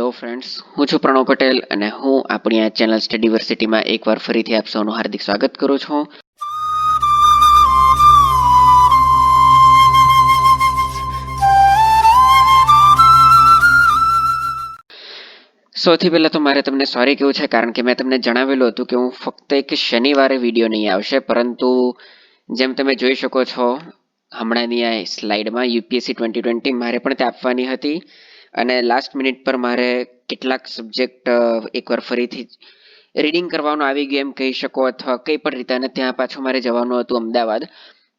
Hello friends, હું છું પ્રણવ પટેલ અને હું આપણી આ ચેનલ સ્ટડીવર્સિટીમાં એકવાર ફરીથી આપ સૌનું હાર્દિક સ્વાગત કરું છું. સૌથી પહેલાં તો મારે તમને સોરી કહેવું છે, કારણ કે મેં તમને જણાવેલું હતું કે હું ફક્ત એક શનિવારે વિડીયો નહીં આવશે, પરંતુ જેમ તમે જોઈ શકો છો હમણાંની આ સ્લાઇડમાં યુપીએસસી 2020 મારે પણ તે આપવાની હતી અને લાસ્ટ મિનિટ પર મારે કેટલાક સબ્જેક્ટ એકવાર ફરીથી રીડિંગ કરવાનું આવી ગયું એમ કહી શકો, અથવા કંઈ પણ રીતે. અને ત્યાં પાછું મારે જવાનું હતું અમદાવાદ,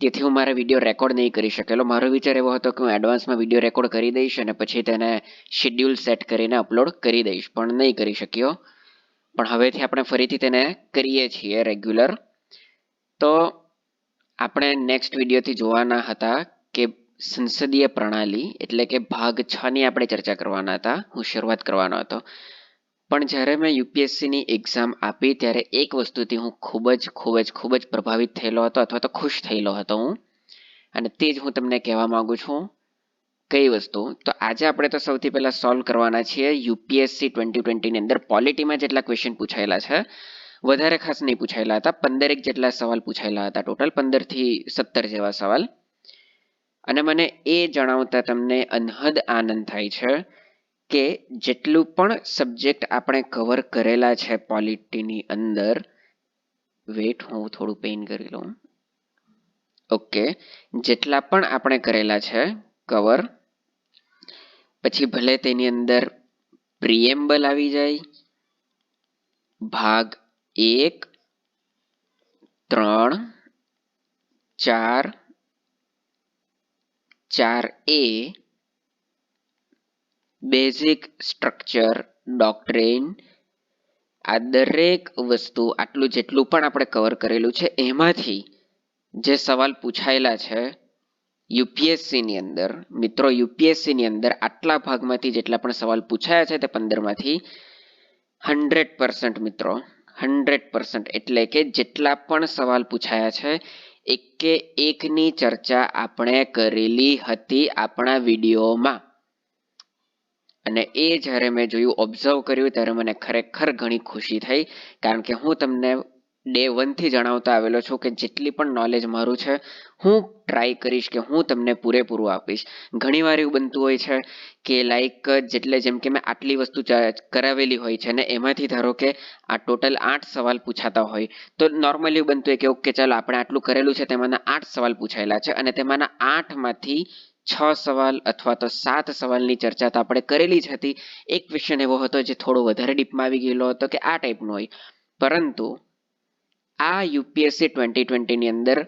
તેથી હું મારા વિડીયો રેકોર્ડ નહીં કરી શકેલો. મારો વિચાર એવો હતો કે હું એડવાન્સમાં વિડીયો રેકોર્ડ કરી દઈશ અને પછી તેને શેડ્યુલ સેટ કરીને અપલોડ કરી દઈશ, પણ નહીં કરી શક્યો. પણ હવેથી આપણે ફરીથી તેને કરીએ છીએ રેગ્યુલર. તો આપણે નેક્સ્ટ વિડીયોથી જોવાના હતા કે સંસદીય પ્રણાલી એટલે કે ભાગ 6ની આપણે ચર્ચા કરવાના હતા. હું શરૂઆત કરવાનો હતો, પણ જ્યારે મેં યુપીએસસીની એક્ઝામ આપી ત્યારે એક વસ્તુથી હું ખૂબ જ પ્રભાવિત થયેલો હતો, અથવા તો ખુશ થયેલો હતો હું, અને તે જ હું તમને કહેવા માંગુ છું. કઈ વસ્તુ? તો આજે આપણે તો સૌથી પહેલા સોલ્વ કરવાના છીએ યુપીએસસી 2020ની અંદર પોલિટીમાં જેટલા ક્વેશ્ચન પૂછાયેલા છે. વધારે ખાસ નહીં પૂછાયેલા હતા, 15 જેટલા સવાલ પૂછાયેલા હતા, ટોટલ 15 થી 17 જેવા સવાલ. અને મને એ જણાવતા તમને અનહદ આનંદ થાય છે કે જેટલું પણ સબ્જેક્ટ આપણે કવર કરેલા છે પોલિટીની અંદર, વેટ હું થોડું પેઇન કરી લઉં. ઓકે, જેટલા પણ આપણે કરેલા છે કવર, પછી ભલે તેની અંદર પ્રિએમ્બલ આવી જાય, ભાગ 1, 3, 4, 4A, બેઝિક સ્ટ્રક્ચર, ડોક્ટ્રિન, આ દરેક વસ્તુ, આટલું જેટલું પણ આપણે કવર કરેલું છે એમાંથી જે સવાલ પૂછાયેલા છે યુપીએસસીની અંદર, મિત્રો યુપીએસસીની અંદર આટલા ભાગમાંથી જેટલા પણ સવાલ પૂછાયા છે તે 15માંથી 100% મિત્રો, 100% એટલે કે જેટલા પણ સવાલ પૂછાયા છે એકે એકની ચર્ચા આપણે કરેલી હતી આપણા વિડીયોમાં. અને એ જ્યારે મેં જોયું, ઓબ્ઝર્વ કર્યું, ત્યારે મને ખરેખર ઘણી ખુશી થઈ, કારણ કે હું તમને ડે 1થી જણાવતા આવેલો છું કે જેટલી પણ નોલેજ મારું છે હું ટ્રાય કરીશ કે હું તમને પૂરેપૂરું આપીશ. ઘણીવાર એવું બનતું હોય છે કે લાઈક જેમ કે મેં આટલી વસ્તુ કરાવેલી હોય છે ને એમાંથી ધારો કે આ ટોટલ 8 સવાલ પૂછાતા હોય, તો નોર્મલી એવું બનતું હોય કે ઓકે ચાલો આપણે આટલું કરેલું છે, તેમાંના 8 સવાલ પૂછાયેલા છે અને તેમાંના 8માંથી 6 સવાલ અથવા તો 7 સવાલની ચર્ચા તો આપણે કરેલી જ હતી. એક ક્વેશ્ચન એવો હતો જે થોડો વધારે ડીપમાં આવી ગયેલો હતો કે આ ટાઈપનો હોય, પરંતુ આ યુપીએસસી 2020ની અંદર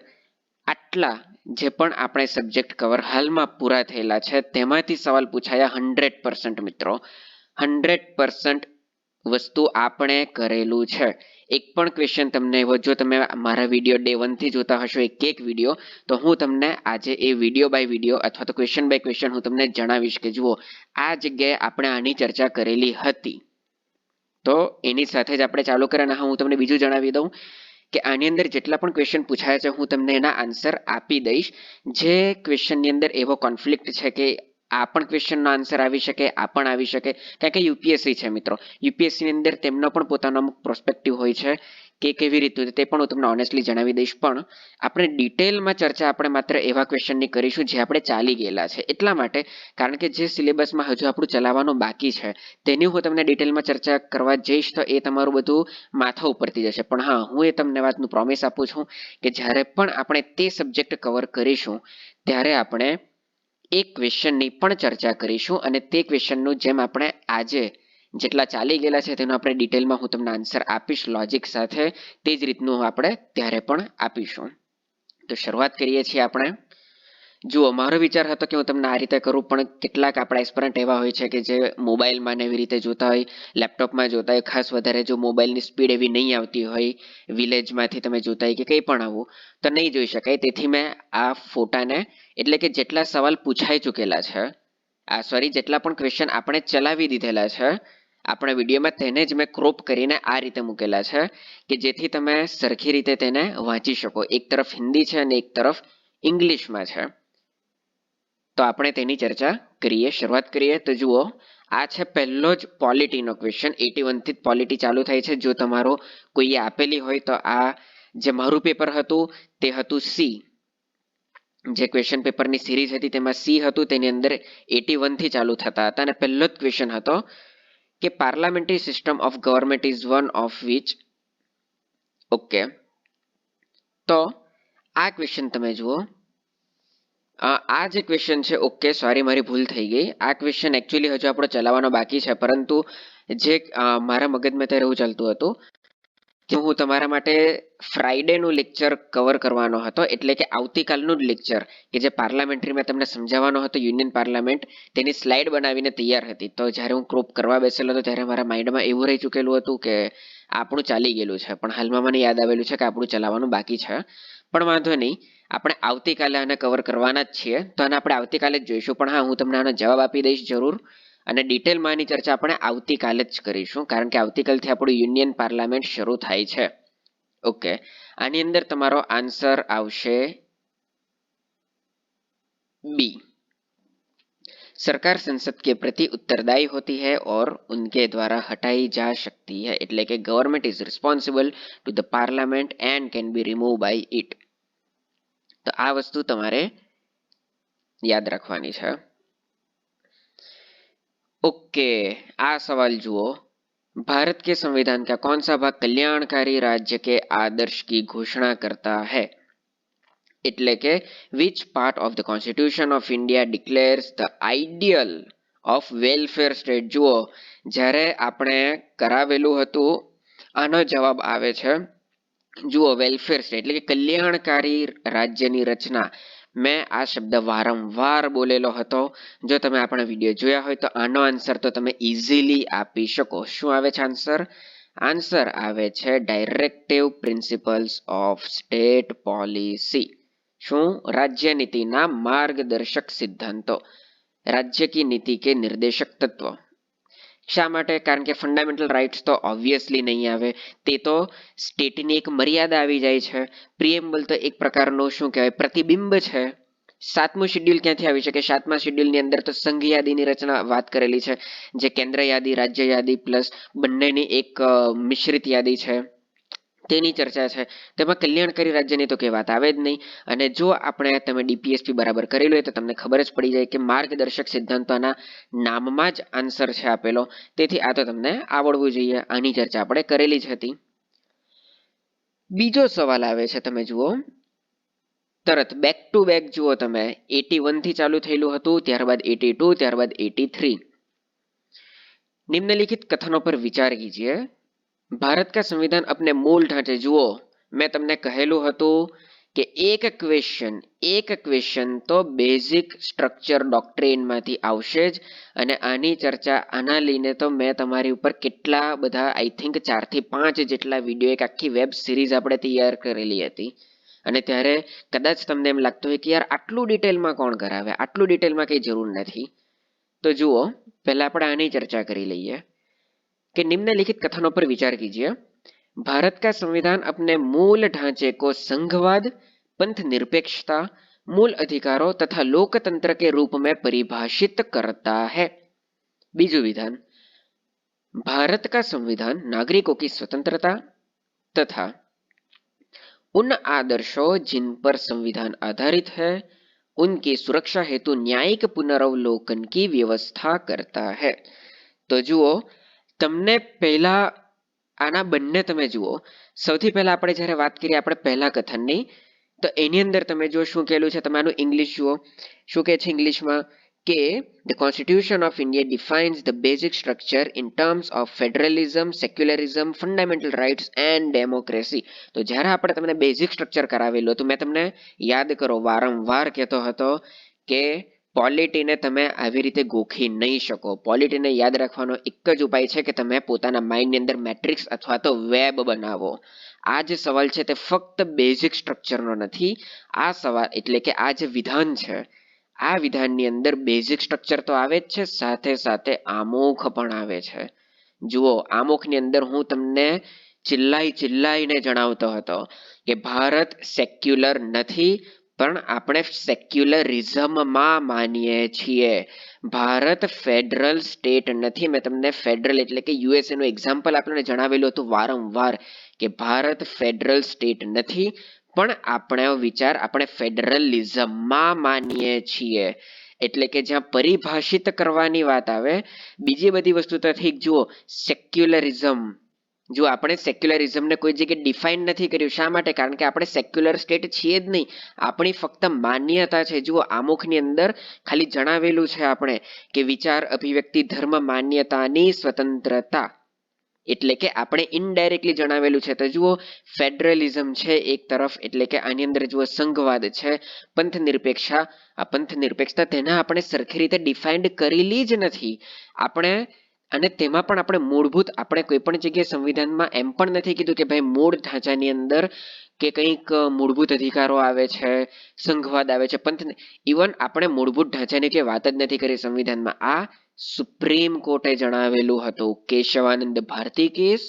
આટલા જે પણ આપણે સબ્જેક્ટ કવર હાલમાં પૂરા થયેલા છે તેમાંથી સવાલ પૂછાયા 100% મિત્રો, 100% વસ્તુ આપણે કરેલું છે. એક પણ ક્વેશ્ચન તમને એવો, જો તમે મારા વિડીયો ડે 1થી જોતા હશો એક વિડીયો, તો હું તમને આજે એ વિડીયો બાય વિડીયો અથવા તો ક્વેશ્ચન બાય ક્વેશ્ચન હું તમને જણાવીશ કે જુઓ આ જગ્યાએ આપણે આની ચર્ચા કરેલી હતી. તો એની સાથે જ આપણે ચાલુ કરીએ. અને હું તમને બીજું જણાવી દઉં કે આની અંદર જેટલા પણ ક્વેશ્ચન પૂછાયા છે હું તમને એના આન્સર આપી દઈશ. જે ક્વેશ્ચનની અંદર એવો કોન્ફ્લિક્ટ છે કે આ પણ ક્વેશ્ચનનો આન્સર આવી શકે, આ પણ આવી શકે, કારણ કે યુપીએસસી છે મિત્રો, યુપીએસસીની અંદર તેમનો પણ પોતાનો અમુક પ્રોસ્પેક્ટિવ હોય છે કે કેવી રીતનું, તે પણ હું તમને ઓનેસ્ટલી જણાવી દઈશ. પણ આપણે ડિટેલમાં ચર્ચા આપણે માત્ર એવા ક્વેશ્ચનની કરીશું જે આપણે ચાલી ગયેલા છે, એટલા માટે, કારણ કે જે સિલેબસમાં હજુ આપણું ચલાવવાનું બાકી છે તેની હું તમને ડિટેલમાં ચર્ચા કરવા જઈશ તો એ તમારું બધું માથા ઉપરથી જશે. પણ હા, હું એ તમને વાતનું પ્રોમિસ આપું છું કે જ્યારે પણ આપણે તે સબ્જેક્ટ કવર કરીશું ત્યારે આપણે એક ક્વેશ્ચનની પણ ચર્ચા કરીશું અને તે ક્વેશ્ચનનું જેમ આપણે આજે જેટલા ચાલી ગયેલા છે તેનો આપણે ડિટેલમાં હું તમને આન્સર આપીશ લોજિક સાથે, તે જ રીતનું આપણે ત્યારે પણ આપીશું. તો શરૂઆત કરીએ છીએ આપણે. જુઓ, મારો વિચાર હતો કે હું તમને આ રીતે કરું, પણ કેટલાક આપણા એસ્પિરન્ટ એવા હોય છે કે જે મોબાઈલમાં ને એવી રીતે જોતા હોય, લેપટોપમાં જોતા હોય, ખાસ વધારે જો મોબાઈલની સ્પીડ એવી નહીં આવતી હોય, વિલેજમાંથી તમે જોતા હોય કે કંઈ પણ આવું, તો નહીં જોઈ શકાય. તેથી મેં આ ફોટાને, એટલે કે જેટલા સવાલ પૂછાઈ ચૂકેલા છે, જેટલા પણ ક્વેશ્ચન આપણે ચલાવી દીધેલા છે આપણા વિડીયોમાં, તેને જ મેં ક્રોપ કરીને આ રીતે મૂકેલા છે કે જેથી તમે સરખી રીતે તેને વાંચી શકો. એક તરફ હિન્દી છે અને એક તરફ ઇંગ્લિશમાં છે. તો આપણે તેની ચર્ચા કરીએ, શરૂઆત કરીએ. તો જુઓ, આ છે પહેલો જ પોલિટીનો ક્વેશ્ચન. 81 થી પોલિટી ચાલુ થાય છે. જો તમારો કોઈએ આપેલી હોય તો આ જે મારું પેપર હતું તે હતું સી. જે ક્વેશ્ચન પેપરની સિરીઝ હતી તેમાં સી હતું, તેની અંદર 81 થી ચાલુ થતા હતા અને પહેલો જ ક્વેશ્ચન હતો કે parliamentary system of government is one of which. Okay, તો આ ક્વેશ્ચન તમે જુઓ. આ જે ક્વેશ્ચન છે, ઓકે સોરી મારી ભૂલ થઈ ગઈ. આ ક્વેશ્ચન એકચ્યુઅલી હજુ આપણો ચલાવવાનો બાકી છે, પરંતુ જે મારા મગજમાં ત્યારે એવું ચાલતું હતું કે હું તમારા માટે ફ્રાઈડેનું લેક્ચર કવર કરવાનો હતો, એટલે કે આવતીકાલનું જ લેક્ચર કે જે પાર્લામેન્ટરીમાં તમને સમજાવવાનો હતો યુનિયન પાર્લામેન્ટ, તેની સ્લાઇડ બનાવીને તૈયાર હતી. તો જ્યારે હું ક્રોપ કરવા બેસેલો હતો ત્યારે મારા માઇન્ડમાં એવું રહી ચૂકેલું હતું કે આપણું ચાલી ગયેલું છે, પણ હાલમાં મને યાદ આવેલું છે કે આપણું ચલાવવાનું બાકી છે. પણ વાંધો નહીં, આપણે આવતીકાલે આને કવર કરવાના જ છીએ, તો આને આપણે આવતીકાલે જ જોઈશું. પણ હા, હું તમને આનો જવાબ આપી દઈશ જરૂર, અને ડિટેલમાં આની ચર્ચા આપણે આવતીકાલે જ કરીશું, કારણ કે આવતીકાલથી આપણું યુનિયન પાર્લામેન્ટ શરૂ થાય છે. ઓકે, આની અંદર તમારો આન્સર આવશે बी. सरकार संसद के प्रति उत्तरदायी होती है और उनके द्वारा हटाई जा सकती है, એટલે કે government is responsible to the parliament and can be remove by it. તો આ વસ્તુ તમારે યાદ રાખવાની છે. ओके, आ सवाल जुओ. भारत के संविधान का कौन सा भाग कल्याणकारी राज्य के आदर्श की घोषणा करता है? એટલે કે which part of the constitution of India declares the ideal of welfare state? જુઓ, જ્યારે આપણે કરાવેલું હતું આનો જવાબ આવે છે, જુઓ વેલફેર સ્ટેટ એટલે કે કલ્યાણકારી રાજ્યની રચના. મેં આ શબ્દ વારંવાર બોલેલો હતો. જો તમે આપણા વિડીયો જોયા હોય તો આનો આન્સર તો તમે ઇઝીલી આપી શકો. શું આવે છે આન્સર? આન્સર આવે છે directive principles of state policy. શું? राज्य नीतिना मार्गदर्शक सिद्धांतों, राज्य की नीति के निर्देशक तत्व. શા માટે? કારણ કે ફંડામેન્ટલ રાઇટ્સ તો ઓબ્વિયસલી નહીં આવે, તે તો સ્ટેટની એક મર્યાદા આવી જાય છે. પ્રિએમ્બલ તો એક પ્રકારનું શું કહેવાય પ્રતિબિંબ છે. 7મું શેડ્યુલ ક્યાંથી આવી શકે? 7મા શેડ્યુલની અંદર તો સંઘ યાદીની રચના વાત કરેલી છે, જે કેન્દ્ર યાદી, રાજ્ય યાદી પ્લસ બંનેની એક મિશ્રિત યાદી છે, તેની ચર્ચા છે. તેમાં કલ્યાણકારી રાજ્યની તો કંઈ વાત આવે જ નહીં. અને જો આપણે તમે ડીપીએસપી બરાબર કરેલું હોય તો તમને ખબર જ પડી જાય કે માર્ગદર્શક સિદ્ધાંતોના નામમાં જ આન્સર છે આપેલો. તેથી આ તો તમને આવડવું જોઈએ. આની ચર્ચા આપણે કરેલી જ હતી. બીજો સવાલ આવે છે, તમે જુઓ તરત બેક ટુ બેક જુઓ તમે. 81 થી ચાલુ થયેલું હતું, ત્યારબાદ 82, ત્યારબાદ 83. निम्नलिखित कथनों पर विचार कीजिए. भारत का संविधान अपने मूल ढांचे, जुओ मैं तमने कहेलू हतुं કે એક ક્વેશ્ચન તો બેઝિક સ્ટ્રક્ચર ડોક્ટ્રીન માંથી આવશે જ, અને આની ચર્ચા આના લઈને તો મેં તમારી ઉપર કેટલા બધા આઈ થિંક 4 થી 5 જેટલા વિડીયો, એક આખી વેબ સિરીઝ આપણે તૈયાર કરેલી હતી. અને ત્યારે કદાચ તમને એમ લાગતું હોય કે યાર આટલું ડિટેલમાં કોણ કરાવે, આટલું ડિટેલમાં કઈ જરૂર નથી. તો જુઓ, પહેલા આપણે આની ચર્ચા કરી લઈએ कि निम्नलिखित कथनों पर विचार कीजिए. भारत का संविधान अपने मूल ढांचे को संघवाद, पंथ निरपेक्षता, मूल अधिकारों तथा लोकतंत्र के रूप में परिभाषित करता है. बीजू विधान, भारत का संविधान नागरिकों की स्वतंत्रता तथा उन आदर्शों जिन पर संविधान आधारित है उनकी सुरक्षा हेतु न्यायिक पुनरावलोकन की व्यवस्था करता है. तो जुओ, તમને પહેલા આના બંને તમે જુઓ. સૌથી પહેલા આપણે જ્યારે વાત કરીએ આપણે પહેલા કથનની, તો એની અંદર તમે જો શું કહેલું છે, તમે આનું ઇંગ્લિશ જુઓ. શું કહે છે ઇંગ્લિશમાં કે the constitution of India defines the basic structure in terms of federalism, secularism, fundamental rights and democracy. તો જ્યારે આપણે તમને બેઝિક સ્ટ્રક્ચર કરાવેલું હતું, મેં તમને યાદ કરો વારંવાર કહેતો હતો કે પોલિટીને તમે આવી રીતે ગોખી નહીં શકો. પોલિટીને યાદ રાખવાનો એક જ ઉપાય છે કે તમે પોતાના માઇન્ડની અંદર મેટ્રિક્સ અથવા તો વેબ બનાવો. આ જે સવાલ છે તે ફક્ત બેઝિક સ્ટ્રક્ચરનો નથી. આ સવાલ એટલે કે આ જે વિધાન છે, આ વિધાનની અંદર બેઝિક સ્ટ્રક્ચર તો આવે જ છે, સાથે સાથે આમુખ પણ આવે છે. જુઓ, આમુખની અંદર હું તમને ચિલ્લાઈને જણાવતો હતો કે ભારત સેક્યુલર નથી, પણ આપણે સેક્યુલરિઝમમાં માનીએ છીએ. ભારત ફેડરલ સ્ટેટ નથી. મેં તમને ફેડરલ એટલે કે યુએસએ નું એક્ઝામ્પલ આપણને જણાવેલું હતું વારંવાર કે ભારત ફેડરલ સ્ટેટ નથી, પણ આપણો વિચાર આપણે ફેડરલિઝમમાં માનીએ છીએ. એટલે કે જ્યાં પરિભાષિત કરવાની વાત આવે, બીજી બધી વસ્તુ તો ઠીક. જુઓ, સેક્યુલરિઝમ, જો આપણે સેક્યુલરિઝમને કોઈ જગ્યાએ ડિફાઇન નથી કર્યું. શા માટે? કારણ કે આપણે સેક્યુલર સ્ટેટ છીએ જ નહીં. આપણી ફક્ત માન્યતા છે. જુઓ, આમુખની અંદર ખાલી જણાવેલું છે આપણે કે વિચાર, અભિવ્યક્તિ, ધર્મ, માન્યતાની સ્વતંત્રતા. એટલે કે આપણે ઇનડાયરેક્ટલી જણાવેલું છે. તો જુઓ, ફેડરલિઝમ છે એક તરફ, એટલે કે આની અંદર જુઓ સંઘવાદ છે, પંથ નિરપેક્ષા. આ પંથ નિરપેક્ષતા તેને આપણે સરખી રીતે ડિફાઇન્ડ કરેલી જ નથી આપણે. અને તેમાં પણ આપણે મૂળભૂત, આપણે કોઈ પણ જગ્યાએ સંવિધાનમાં એમ પણ નથી કીધું કે ભાઈ મૂળ ઢાંચાની અંદર કે કંઈક મૂળભૂત અધિકારો આવે છે, સંઘવાદ આવે છે, પંથ. ઇવન આપણે મૂળભૂત ઢાંચાની કે વાત જ નથી કરી સંવિધાનમાં. આ સુપ્રીમ કોર્ટે જણાવેલું હતું, કેશવાનંદ ભારતી કેસ,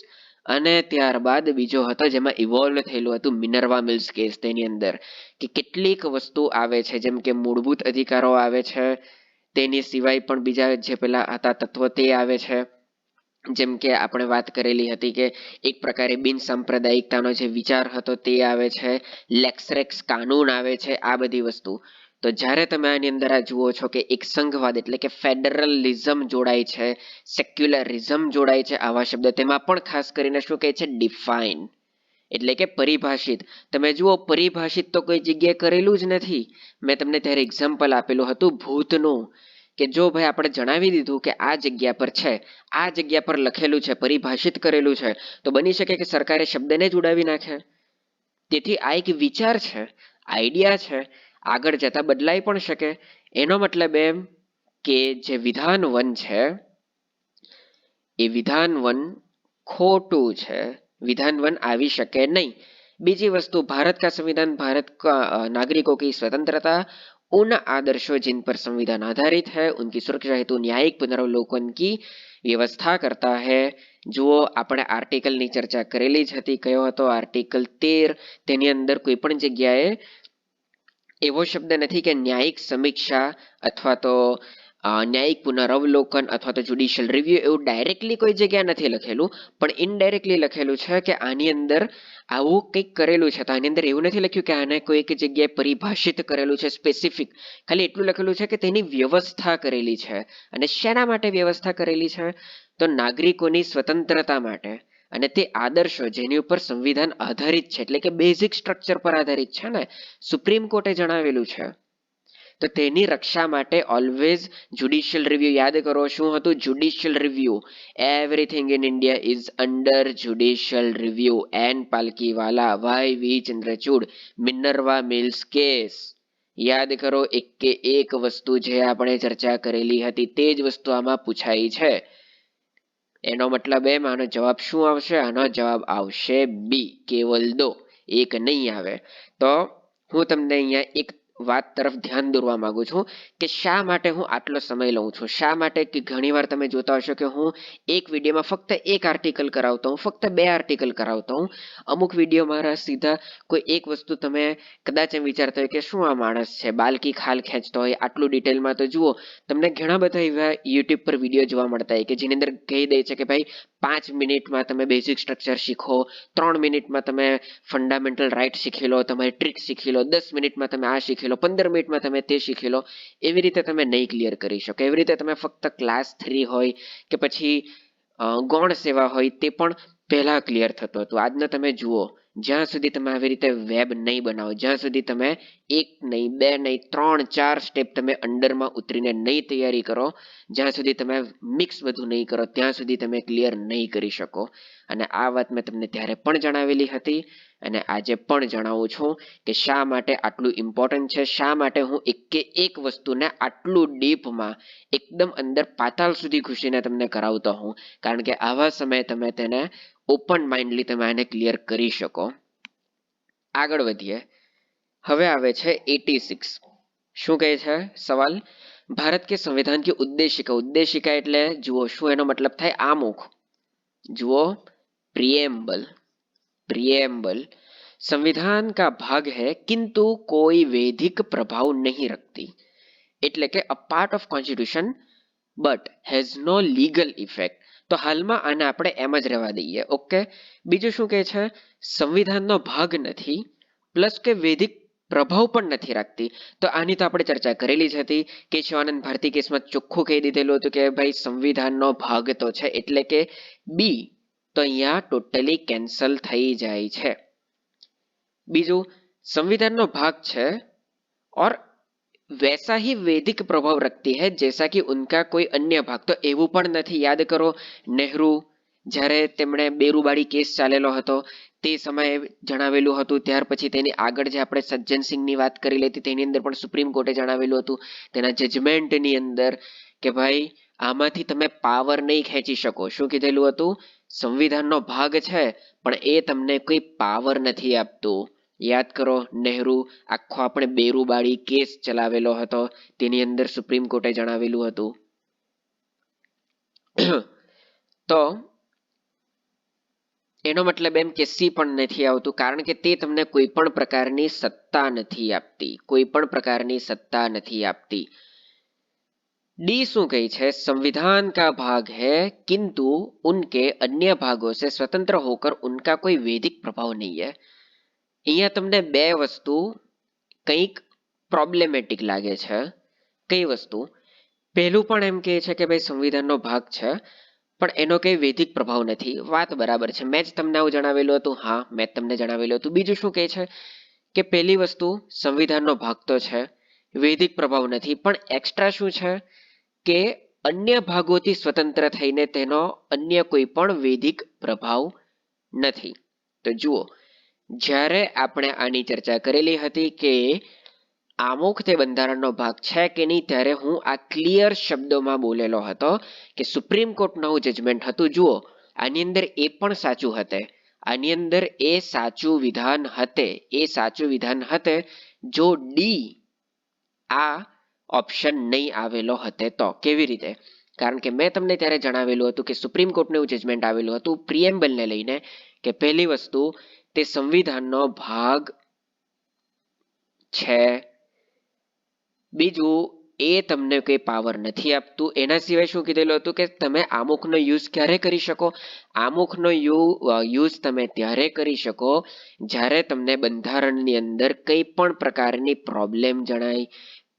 અને ત્યારબાદ બીજો હતો જેમાં ઇવોલ્વ થયેલું હતું મિનર્વા મિલ્સ કેસ. તેની અંદર કે કેટલીક વસ્તુ આવે છે, જેમ કે મૂળભૂત અધિકારો આવે છે, તેની સિવાય પણ બીજા જે પેલા હતા તત્વો તે આવે છે. જેમ કે આપણે વાત કરેલી હતી કે એક પ્રકારે બિન સાંપ્રદાયિકતાનો જે વિચાર હતો તે આવે છે, લેક્સરેક્સ કાનૂન આવે છે, આ બધી વસ્તુ. તો જ્યારે તમે આની અંદર આ જુઓ છો કે એક સંઘવાદ એટલે કે ફેડરલિઝમ જોડાય છે, સેક્યુલરિઝમ જોડાય છે, આવા શબ્દ તેમાં પણ ખાસ કરીને શું કહે છે? ડિફાઇન, એટલે કે પરિભાષિત. તમે જુઓ, પરિભાષિત તો કોઈ જગ્યાએ કરેલું જ નથી. મેં તમને ત્યારે એક્ઝામ્પલ આપેલું હતું ભૂતનું, કે જો ભાઈ આપણે જણાવી દીધું કે આ જગ્યા પર છે, આ જગ્યા પર લખેલું છે, પરિભાષિત કરેલું છે, તો બની શકે કે સરકારે શબ્દને જ ઉડાવી નાખે. તેથી આ એક વિચાર છે, આઈડિયા છે, આગળ જતા બદલાઈ પણ શકે. એનો મતલબ એમ કે જે વિધાન વન છે એ વિધાન વન ખોટું છે. विधान वन આવી શકે નહીં. બીજી વસ્તુ, भारत का संविधान भारत का नागरिकों की स्वतंत्रता उन आदर्शों जिन पर संविधान आधारित है उनकी सुरक्षा हेतु न्यायिक पुनरावलोकन की व्यवस्था करता है. જુઓ, આપણે આર્ટિકલની ચર્ચા કરેલી જ હતી. કયો હતો? આર્ટિકલ 13. તેની અંદર કોઈ પણ જગ્યાએ એવો શબ્દ નથી કે ન્યાયિક સમીક્ષા અથવા તો ન્યાયિક પુનરાવલોકન અથવા તો જ્યુડિશિયલ રિવ્યુ, એવું ડાયરેક્ટલી કોઈ જગ્યાએ નથી લખેલું, પણ ઇનડાયરેક્ટલી લખેલું છે કે આની અંદર આવું કંઈક કરેલું છે. તો આની અંદર એવું નથી લખ્યું કે આને કોઈક જગ્યાએ પરિભાષિત કરેલું છે સ્પેસિફિક. ખાલી એટલું લખેલું છે કે તેની વ્યવસ્થા કરેલી છે. અને શેના માટે વ્યવસ્થા કરેલી છે? તો નાગરિકોની સ્વતંત્રતા માટે. અને તે આદર્શો જેની ઉપર સંવિધાન આધારિત છે, એટલે કે બેઝિક સ્ટ્રક્ચર પર આધારિત છે ને, સુપ્રીમ કોર્ટે જણાવેલું છે. તો તેની રક્ષા માટે ઓલવેઝ જ્યુડિશિયલ રિવ્યુ. યાદ કરો, શું હતું? Judicial review. Everything in India is under judicial review. N Palkhivala, Y V Chandrachud, Minerva Mills case. યાદ કરો, એક કે એક વસ્તુ જે આપણે ચર્ચા કરેલી હતી તે જ વસ્તુ આમાં પૂછાઈ છે. એનો મતલબ એમ, આનો જવાબ શું આવશે? આનો જવાબ આવશે બી, કેવલ દો, એક નહીં આવે. તો હું તમને અહીંયા એક વાત તરફ ધ્યાન દોરવા માંગુ છું કે શા માટે હું આટલો સમય લઉં છું. શા માટે? કે ઘણીવાર તમે જોતા હશો કે હું એક વિડીયોમાં ફક્ત એક આર્ટિકલ કરાવતો હું, ફક્ત 2 આર્ટિકલ કરાવતો હું. અમુક વિડીયો મારા સીધા કોઈ એક વસ્તુ તમે કદાચ એમ વિચારતા હોય કે શું આ માણસ છે, બાલકી ખાલ ખેંચતો હોય આટલું ડિટેલમાં. તો જુઓ, તમને ઘણા બધા એવા યુટ્યુબ પર વિડીયો જોવા મળતા હોય કે જેની અંદર કહી દે છે કે ભાઈ 5 મિનિટમાં તમે બેઝિક સ્ટ્રક્ચર શીખો, 3 મિનિટમાં તમે ફંડામેન્ટલ રાઇટ શીખી લો, તમારી ટ્રિક શીખી લો, 10 મિનિટમાં તમે આ શીખી લો, 15 મિનિટમાં તમે તે શીખી લો. એવી રીતે તમે નહીં ક્લિયર કરી શકો. એવી રીતે તમે ફક્ત ક્લાસ 3 હોય કે પછી ગૌણ સેવા હોય તે પણ પહેલા ક્લિયર થતો હતો. આજના તમે જુઓ, જ્યાં સુધી તમે આવી રીતે વેબ નહીં બનાવો, જ્યાં સુધી તમે 1 નહીં, 2 નહીં, 3, 4 સ્ટેપ તમે અંડરમાં ઉતરીને નહીં તૈયારી કરો, જ્યાં સુધી તમે મિક્સ બધું નહીં કરો, ત્યાં સુધી તમે ક્લિયર નહીં કરી શકો. અને આ વાત મેં તમને ત્યારે પણ જણાવેલી હતી અને આજે પણ જણાવું છું કે શા માટે આટલું ઇમ્પોર્ટન્ટ છે, શા માટે હું એક વસ્તુને આટલું ડીપમાં એકદમ અંદર પાતાળ સુધી ઘૂસીને તમને કરાવતો હું. કારણ કે આવા સમયે તમે તેને ओपन माइंडली તમે આને ક્લિયર કરી શકો. આગળ વધીએ. હવે આવે છે 86. શું કહે છે સવાલ? ભારત કે સંવિધાન की उद्देशिका. उद्देशिका એટલે જુઓ શું એનો મતલબ થાય? આમુખ. જુઓ, પ્રિએમ્બલ. પ્રિએમ્બલ. संविधान का भाग है किंतु कोई वैधिक प्रभाव नहीं रखती, એટલે કે a part of constitution but has no legal effect. તો હાલમાં આને આપણે એમ જ રહેવા દઈએ. ઓકે. બીજું શું કહે છે? સંવિધાનનો ભાગ નથી પ્લસ કે વૈધિક પ્રભાવ પણ નથી રાખતી. તો આની તો આપણે ચર્ચા કરેલી જ હતી. કેશવાનંદ ભારતી કેસમાં ચોખ્ખું કહી દીધેલું હતું કે ભાઈ સંવિધાનનો ભાગ તો છે, એટલે કે બી તો અહીંયા ટોટલી કેન્સલ થઈ જાય છે. બીજું, संविधान भाग है और वैसा ही वैदिक प्रभाव रखती है जैसा कि उनका कोई अन्य भाग. तो એવું પણ નથી. યાદ કરો નેહરુ જ્યારે તેમણે બેરુબાડી કેસ ચાલેલો હતો તે સમયે જણાવેલું હતું. ત્યાર પછી તેની આગળ જે આપણે સજ્જનસિંહની વાત કરી લેતી તેની અંદર પણ સુપ્રીમ કોર્ટે જણાવેલું હતું તેના જજમેન્ટની અંદર કે ભાઈ આમાંથી તમે પાવર નહીં ખેંચી શકો. શું કીધેલું હતું? સંવિધાનનો ભાગ છે પણ એ તમને કોઈ પાવર નથી આપતું. યાદ કરો નેહરુ આખો આપણે બેરુબાડી કેસ ચલાવેલો હતો તેની અંદર સુપ્રીમ કોર્ટે જણાવેલું હતું. તો એનો મતલબ એમ કે સી પણ નથી આવતું કારણ કે તે તમને કોઈ પણ પ્રકારની સત્તા નથી આપતી. કોઈ પણ પ્રકારની સત્તા નથી આપતી. डी શું કહે છે? संविधान का भाग है किंतु उनके अन्य भागों से स्वतंत्र होकर उनका कोई वैधिक प्रभाव नहीं है. અહીંયા તમને બે વસ્તુ કંઈક પ્રોબ્લેમેટિક લાગે છે. કઈ વસ્તુ? પહેલું પણ એમ કહે છે કે ભાઈ સંવિધાનનો ભાગ છે પણ એનો કઈ વૈધિક પ્રભાવ નથી. વાત બરાબર છે. મેં જ તમને આવું જણાવેલું હતું. હા, મેં તમને જણાવેલું હતું. બીજું શું કહે છે કે પહેલી વસ્તુ સંવિધાનનો ભાગ તો છે, વૈધિક પ્રભાવ નથી, પણ એક્સ્ટ્રા શું છે કે અન્ય ભાગોથી સ્વતંત્ર થઈને તેનો અન્ય કોઈ પણ વૈધિક પ્રભાવ નથી. તો જુઓ, જ્યારે આપણે આની ચર્ચા કરેલી હતી કે આમુખ તે બંધારણનો ભાગ છે કે નહીં, ત્યારે હું આ ક્લિયર શબ્દોમાં બોલેલો હતો કે સુપ્રીમ કોર્ટનું જજમેન્ટ હતું. જુઓ, આની અંદર એ પણ સાચું હતે. આની અંદર એ સાચું વિધાન હતે. એ સાચું વિધાન હતે જો ડી આ ઓપ્શન નહીં આવેલો હતે તો. કેવી રીતે? કારણ કે મેં તમને ત્યારે જણાવેલું હતું કે સુપ્રીમ કોર્ટનું એવું જજમેન્ટ આવેલું હતું પ્રિએમ્બલને લઈને કે પહેલી વસ્તુ તે સંવિધાનનો ભાગ છે. બીજું, એ તમને કોઈ પાવર નથી આપતું. એના સિવાય શું કીધેલું હતું કે તમે આમુખનો યુઝ ક્યારે કરી શકો? આમુખનો યુઝ તમે ત્યારે કરી શકો જ્યારે તમને બંધારણની અંદર કંઈ પણ પ્રકારની પ્રોબ્લેમ જણાય,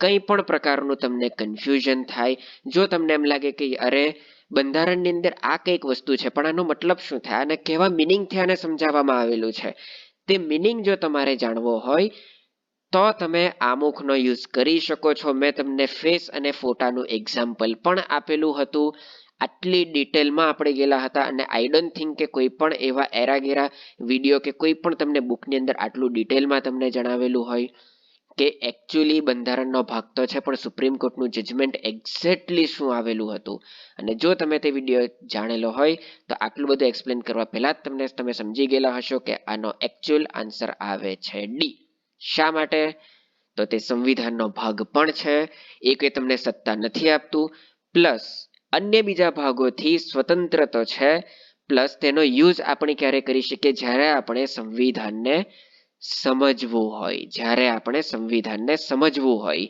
કંઈ પણ પ્રકારનું તમને કન્ફ્યુઝન થાય. જો તમને એમ લાગે કે અરે બંધારણની અંદર આ કંઈક વસ્તુ છે પણ આનો મતલબ શું થાય અને કેવા મિનિંગથી આને સમજાવવામાં આવેલું છે, તે મિનિંગ જો તમારે જાણવો હોય તો તમે આમુખનો યુઝ કરી શકો છો. મેં તમને ફેસ અને ફોટાનું એક્ઝામ્પલ પણ આપેલું હતું. આટલી ડિટેલમાં આપણે ગયેલા હતા અને આઈ ડોન્ટ થિંક કે કોઈ પણ એવા એરાગેરા વિડીયો કે કોઈ પણ તમને બુકની અંદર આટલું ડિટેલમાં તમને જણાવેલું હોય કે એકચ્યુઅલી બંધારણનો ભાગ તો છે પણ સુપ્રીમ કોર્ટનું જજમેન્ટ એક્ઝેક્ટલી શું આવેલું હતું. અને જો તમે તે વિડીયો જાણેલો હોય તો આટલું બધું એક્સપ્લેન કરવા પહેલા જ તમે સમજી ગયેલા હશો કે આનો એકચ્યુઅલ આન્સર આવે છે ડી. શા માટે? તો તે સંવિધાનનો ભાગ પણ છે, એ કોઈ તમને સત્તા નથી આપતું, પ્લસ અન્ય બીજા ભાગોથી સ્વતંત્ર તો છે, પ્લસ તેનો યુઝ આપણે ક્યારે કરી શકીએ? જ્યારે આપણે સંવિધાનને સમજવું હોય. જ્યારે આપણે સંવિધાનને સમજવું હોય.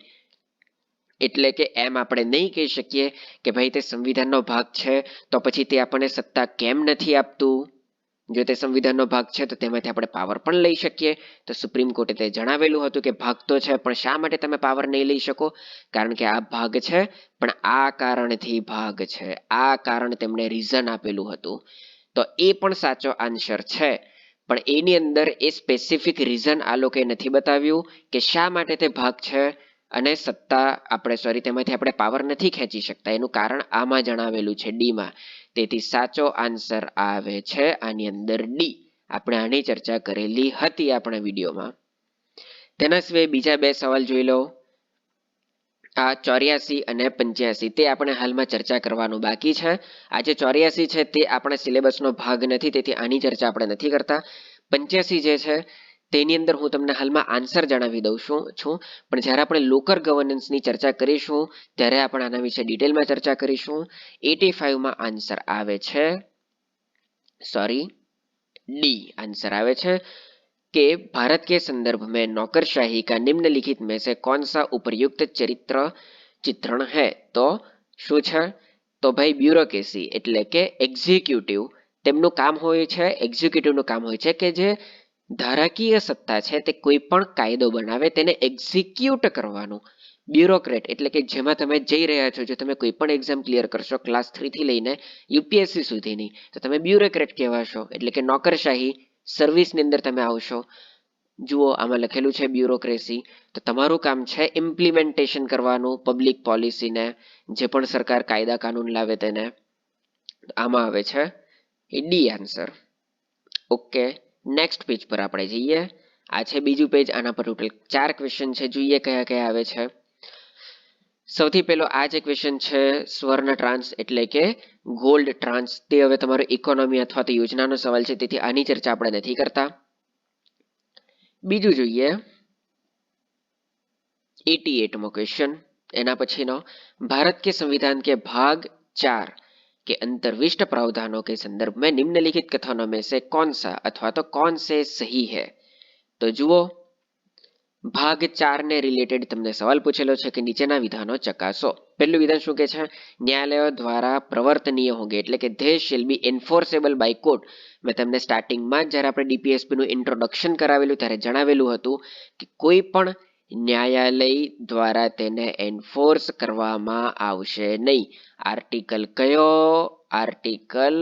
એટલે કે એમ આપણે નહીં કહી શકીએ કે ભાઈ તે સંવિધાનનો ભાગ છે તો પછી તે આપણને સત્તા કેમ નથી આપતું. જો તે સંવિધાનનો ભાગ છે તો તેમાંથી આપણે પાવર પણ લઈ શકીએ. તો સુપ્રીમ કોર્ટે તે જણાવેલું હતું કે ભાગ તો છે પણ શા માટે તમે પાવર નહીં લઈ શકો? કારણ કે આ ભાગ છે પણ આ કારણથી ભાગ છે. આ કારણ તેમણે રીઝન આપેલું હતું. તો એ પણ સાચો આન્સર છે પણ એની અંદર એ સ્પેસિફિક રીઝન આ લોકોએ નથી બતાવ્યું કે શા માટે તે ભાગ છે અને સત્તા તેમાંથી આપણે પાવર નથી ખેંચી શકતા. એનું કારણ આમાં જણાવેલું છે ડીમાં. તેથી સાચો આન્સર આવે છે આની અંદર ડી. આપણે આની ચર્ચા કરેલી હતી આપણા વિડીયોમાં. તેના સિવાય બીજા બે સવાલ જોઈ લો. આ 84 અને 85 તે આપણે હાલમાં ચર્ચા કરવાનું બાકી છે. આ જે 84 છે તે આપણા સિલેબસનો ભાગ નથી તેથી આની ચર્ચા આપણે નથી કરતા. 85 જે છે તેની અંદર હું તમને હાલમાં આન્સર જણાવી દઉં છું પણ જ્યારે આપણે લોકર ગવર્નન્સની ચર્ચા કરીશું ત્યારે આપણે આના વિશે ડિટેલમાં ચર્ચા કરીશું. 85માં આન્સર આવે છે ડી આન્સર આવે છે कि भारत के संदर्भ में नौकरशाही का निम्नलिखित में से कौन सा उपयुक्त चरित्र चित्रण है? तो શું છે? તો ભાઈ બ્યુરોક્રેસી એટલે કે એક્ઝિક્યુટિવ તેમનું કામ હોય છે, એક્ઝિક્યુટિવનું કામ હોય છે કે જે ધારાકીય સત્તા છે તે કોઈ પણ કાયદો બનાવે તેને એક્ઝિક્યુટ કરવાનું. બ્યુરોક્રેટ એટલે કે જેમાં તમે જઈ રહ્યા છો, જો તમે કોઈ પણ એક્ઝામ ક્લિયર કરશો ક્લાસ 3 થી લઈને યુપીએસસી સુધીની, તો તમે બ્યુરોક્રેટ કહેવાશો એટલે કે નોકરશાહી સર્વિસની અંદર તમે આવશો. જુઓ આમાં લખેલું છે બ્યુરોક્રેસી. તો તમારું કામ છે ઇમ્પ્લિમેન્ટેશન કરવાનું પબ્લિક પોલિસીને, જે પણ સરકાર કાયદા કાનૂન લાવે તેને. આમાં આવે છે D answer. Okay, next page પર આપણે જઈએ. આ છે બીજું પેજ. આના પર ટોટલ 4 ક્વેશ્ચન છે. જોઈએ કયા કયા આવે છે. સૌથી પહેલો આ જે ક્વેશ્ચન છે સ્વર્ણ ટ્રાન્સ એટલે કે ગોલ્ડ ટ્રાન્સ, તે હવે તમારો ઇકોનોમી અથવા તો યોજનાનો સવાલ છે, તેથી આની ચર્ચા આપણે નથી કરતા. બીજું જોઈએ 88મો क्वेश्चन. एना पछीनो, भारत के संविधान के भाग 4 के अंतर्विष्ट प्रावधानों के संदर्भ में निम्नलिखित कथनों में से कौन सा अथवा तो कौन से सही है? तो जुओ भाग 4 ने रिलेटेड तमने सवाल पूछेलो छे कि नीचेना विधानों चकासो. पहलू विधान शुं के छे? न्यायालयों द्वारा प्रवर्तनीय होंगे એટલે કે they shall be enforceable by court. મેં તમને સ્ટાર્ટિંગમાં જ્યારે આપણે ડીપીએસપી નું ઇન્ટ્રોડક્શન કરાવેલું ત્યારે જણાવેલું હતું કે કોઈ પણ ન્યાયાલય દ્વારા તેને એન્ફોર્સ કરવામાં આવશે નહીં. આર્ટિકલ કયો? આર્ટિકલ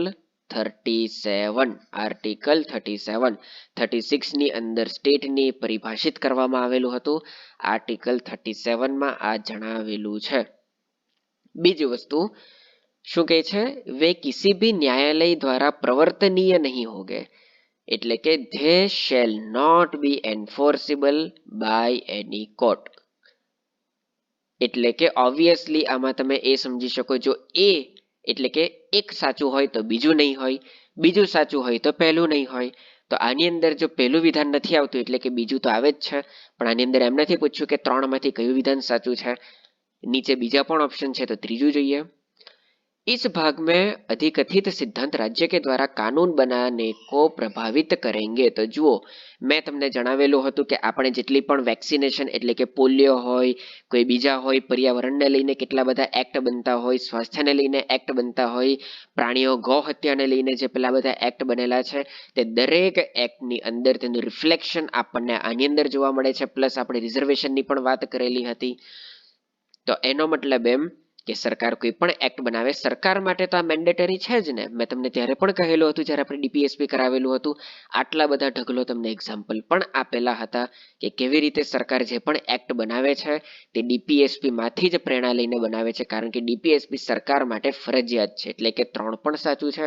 37. આર્ટિકલ 37. 36 ની અંદર સ્ટેટની પરિભાષિત કરવામાં આવેલું હતું. આર્ટિકલ 37 માં આ જણાવેલું છે. બીજી વસ્તુ શું કહે છે? वे किसी भी न्यायालय द्वारा प्रवर्तनीय नहीं होंगे એટલે કે they shall not be enforceable by any court. એટલે કે ઓબ્વિયસલી આમાં તમે એ સમજી શકો, જો એ એટલે કે એક સાચું હોય તો બીજું નહીં હોય, બીજું સાચું હોય તો પહેલું નહીં હોય. તો આની અંદર જો પહેલું વિધાન નથી આવતું એટલે કે બીજું તો આવે જ છે, પણ આની અંદર એમ નથી પૂછ્યું કે 3 માંથી કયું વિધાન સાચું છે. નીચે બીજા પણ ઓપ્શન છે, તો ત્રીજું જોઈએ. इस भाग में अधिकथित सिद्धांत राज्य के द्वारा कानून बनाने को प्रभावित करेंगे. तो जुओ मैं તમને જણાવેલું હતું કે આપણે જેટલી પણ વેક્સિનેશન એટલે કે પોલિયો હોય, કોઈ બીજા હોય, પર્યાવરણને લઈને કેટલા બધા એક્ટ બનતા હોય, સ્વાસ્થ્યને લઈને એક્ટ બનતા હોય, પ્રાણીઓ ગૌ હત્યાને લઈને જે પેલા બધા એક્ટ બનેલા છે, તે દરેક એક્ટની અંદર તેનું રિફ્લેક્શન આપણને આની અંદર જોવા મળે છે. પ્લસ આપણે રિઝર્વેશનની પણ વાત કરેલી હતી. તો એનો મતલબ એમ કે સરકાર કોઈ પણ એક્ટ બનાવે, સરકાર માટે તો આ મેન્ડેટરી છે જ ને. મેં તમને ત્યારે પણ કહેલું હતું જ્યારે આપણે ડીપીએસપી કરાવેલું હતું. આટલા બધા ઢગલો તમને એક્ઝામ્પલ પણ આપેલા હતા કે કેવી રીતે સરકાર જે પણ એક્ટ બનાવે છે તે ડીપીએસપી માંથી જ પ્રેરણા લઈને બનાવે છે, કારણ કે ડીપીએસપી સરકાર માટે ફરજિયાત છે. એટલે કે 3 પણ સાચું છે.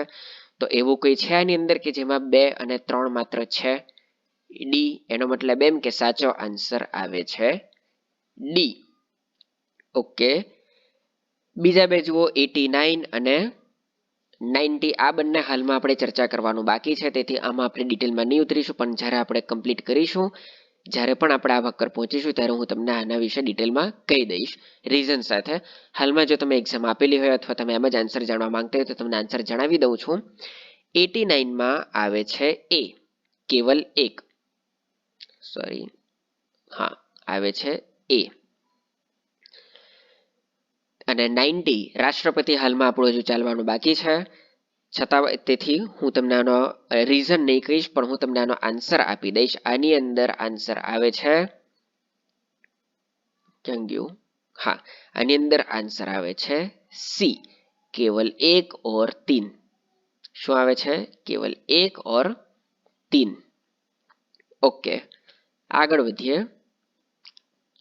તો એવું કોઈ છે આની અંદર કે જેમાં 2 અને 3 માત્ર છે? ડી. એનો મતલબ એમ કે સાચો આન્સર આવે છે ડી. ઓકે, બીજા બે જુઓ 89 અને 90. આ બંને હાલમાં આપણે ચર્ચા કરવાનું બાકી છે, તેથી આમાં આપણે ડિટેલમાં નહીં ઉતરીશું, પણ જ્યારે આપણે કમ્પ્લીટ કરીશું, જ્યારે પણ આપણે આ ભાગ પર પહોંચીશું ત્યારે હું તમને આના વિશે ડિટેલમાં કહી દઈશ રીઝન સાથે. હાલમાં જો તમે એક્ઝામ આપેલી હોય અથવા તમે એમ જ આન્સર જાણવા માંગતા હોય તો તમને આન્સર જણાવી દઉં છું. 89 માં આવે છે એ, કેવલ એક. સોરી, હા આવે છે એ. અને 90 રાષ્ટ્રપતિ હાલમાં આપણું હજુ ચાલવાનું બાકી છે. છતાં તેથી હું તમને આનો રીઝન નહીં કહીશ, પણ હું તમને આનો આન્સર આપી દઈશ. આની અંદર આન્સર આવે છે, ક્યાં ગયું? હા, આની અંદર આન્સર આવે છે સી, केवल 1 और 3. શું આવે છે? केवल 1 और 3. ઓકે, આગળ વધીએ.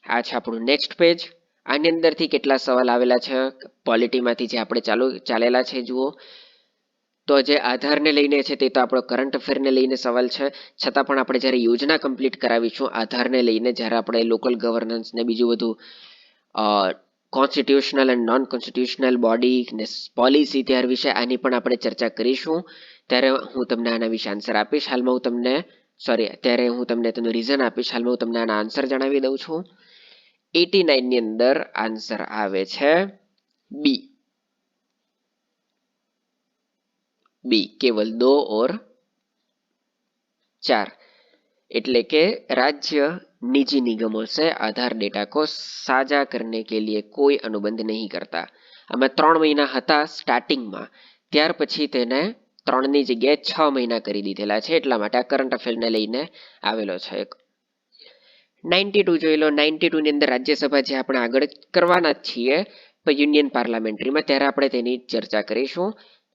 આ છે આપણું નેક્સ્ટ પેજ. આની અંદરથી કેટલા સવાલ આવેલા છે પોલિટીમાંથી જે આપણે ચાલેલા છે જુઓ. તો જે આધારને લઈને છે તે તો આપણો કરંટ અફેરને લઈને સવાલ છે. છતાં પણ આપણે જ્યારે યોજના કમ્પ્લીટ કરાવીશું આધારને લઈને, જ્યારે આપણે લોકલ ગવર્નન્સ ને બીજું બધું constitutional and non constitutional body ને પોલિસી ત્યાર વિશે આની પણ આપણે ચર્ચા કરીશું, ત્યારે હું તમને આના વિશે આન્સર આપીશ. હાલમાં હું તમને ત્યારે હું તમને તેનું રીઝન આપીશ. હાલમાં હું તમને આના આન્સર જણાવી દઉં છું. 89 ની અંદર આન્સર આવે છે બી. बी, केवल 2 और 4. એટલે કે राज्य निजी निगमों से आधार डेटा को साझा करने के लिए कोई अनुबंध नहीं करता. અમે 3 મહિના હતા સ્ટાર્ટિંગમાં, ત્યાર પછી તેને 3ની જગ્યાએ 6 મહિના કરી દીધેલા છે. એટલા માટે આ કરંટ અફેરને લઈને આવેલો છે. 92 જોઈ લો. 92 ની અંદર રાજ્યસભા જે આપણે આગળ કરવાના જ છીએ યુનિયન પાર્લામેન્ટરીમાં, ત્યારે આપણે તેની ચર્ચા કરીશું.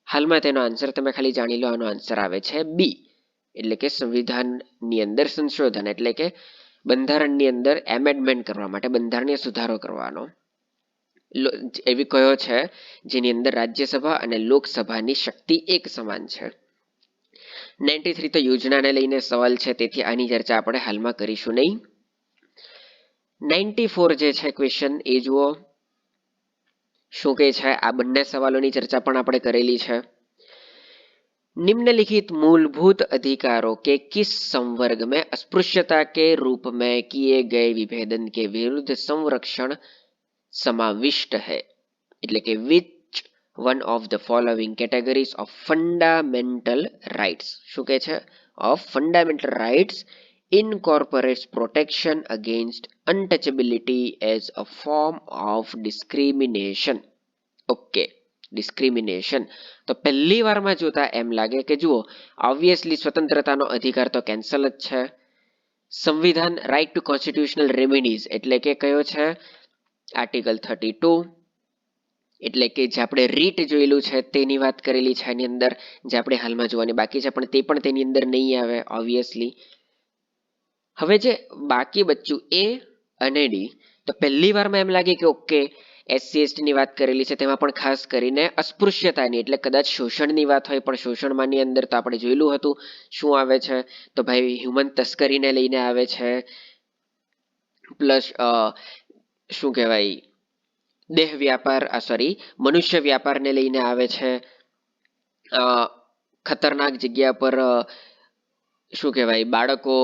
હાલમાં તેનો આન્સર તમે ખાલી જાણી લો. આનો આન્સર આવે છે બી, એટલે કે સંવિધાનની અંદર સંશોધન, એટલે કે બંધારણની અંદર એમેન્ડમેન્ટ કરવા માટે, બંધારણીય સુધારો કરવાનો એવી કયો છે જેની અંદર રાજ્યસભા અને લોકસભાની શક્તિ એક સમાન છે. 93 તો યોજનાને લઈને સવાલ છે, તેથી આની ચર્ચા આપણે હાલમાં કરીશું નહીં. 94 જે છે ક્વેશ્ચન એ જુઓ શું કહે છે. આ બંને સવાલોની ચર્ચા પણ આપણે કરેલી છે. निम्नलिखित मूलभूत अधिकारों के किस संवर्ग में अस्पृश्यता के रूप में किए गए विभेदन के विरुद्ध संरक्षण समाविष्ट है. એટલે કે which one of the following categories of fundamental rights, શું કહે છે, of fundamental rights incorporates protection against untouchability as a form of discrimination. Okay, discrimination. તો પહેલી વારમાં જોતા એમ લાગે કે જુઓ ઓબ્વિયસલી સ્વતંત્રતાનો અધિકાર તો કેન્સલ જ છે. સંવિધાન રાઇટ ટુ કોન્સ્ટિટ્યુશનલ રેમેડીઝ એટલે કે કયો છે, આર્ટિકલ 32, એટલે કે જે આપણે રીટ જોયેલું છે તેની વાત કરેલી છે એની અંદર, જે આપણે હાલમાં જોવાની બાકી છે, પણ તે પણ તેની અંદર નહીં આવે ઓબ્વિયસલી. હવે જે બાકી બચ્યું એ અને ડી, તો પહેલી વારમાં એમ લાગે કે ઓકે એસસી એસટીની વાત કરેલી છે, તેમાં પણ ખાસ કરીને અસ્પૃશ્યતાની, એટલે કદાચ શોષણની વાત હોય, પણ શોષણમાંની અંદર તો આપણે જોયેલું હતું શું આવે છે, તો ભાઈ હ્યુમન તસ્કરીને લઈને આવે છે, પ્લસ શું કહેવાય દેહ વ્યાપાર, મનુષ્ય વ્યાપારને લઈને આવે છે, ખતરનાક જગ્યા પર શું કહેવાય બાળકો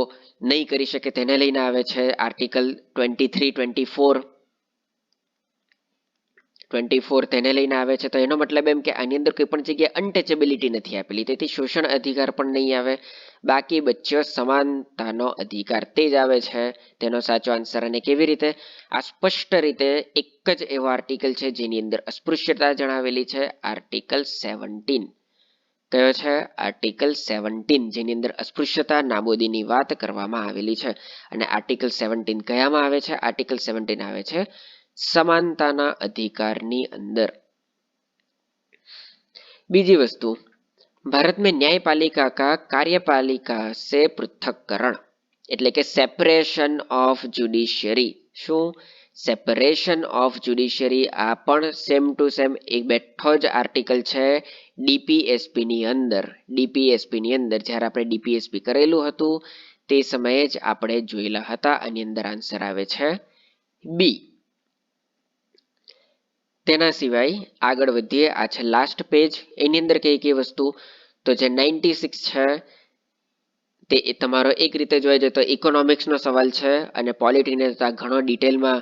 નહીં કરી શકે તેને લઈને આવે છે, આર્ટિકલ 23, 24 તેને લઈને આવે છે. તો એનો મતલબ એમ કે આની અંદર કોઈ પણ જગ્યાએ અનટચેબિલિટી નથી આપેલી, તેથી શોષણ અધિકાર પણ નહીં આવે. બાકી બચ્યો સમાનતાનો અધિકાર, તે જ આવે છે તેનો સાચો આન્સર. અને કેવી રીતે? આ સ્પષ્ટ રીતે એક જ એવો આર્ટિકલ છે જેની અંદર અસ્પૃશ્યતા જણાવેલી છે, આર્ટિકલ 17. કયો છે? આર્ટિકલ 17, જેની અંદર અસ્પૃશ્યતા નાબૂદીની વાત કરવામાં આવેલી છે. અને આર્ટિકલ 17 કયામાં આવે છે? આર્ટિકલ 17 આવે છે समानताना अधिकारनी अंदर. बीजी वस्तु, भारत में न्यायपालिका का कार्यपालिका से पृथक्करण એટલે કે સેપરેશન ઓફ જ્યુડિશિયરી. શું? Separation of judiciary. આ પણ સેમ ટુ સેમ એક બેઠો જ આર્ટિકલ છે ડીપીએસપી ની અંદર. ડીપીએસપી ની અંદર જ્યારે આપણે ડીપીએસપી કરેલું હતું તે સમયે જ આપણે જોયેલા હતા. આની અંદર આન્સર આવે છે બી. તેના સિવાય આગળ વધીએ. આ છે લાસ્ટ પેજ. એની અંદર કઈ કઈ વસ્તુ, તો જે 96 છે તે તમારો એક રીતે જોવા જાય તો ઇકોનોમિક્સનો સવાલ છે અને પોલિટીને ઘણો ડિટેલમાં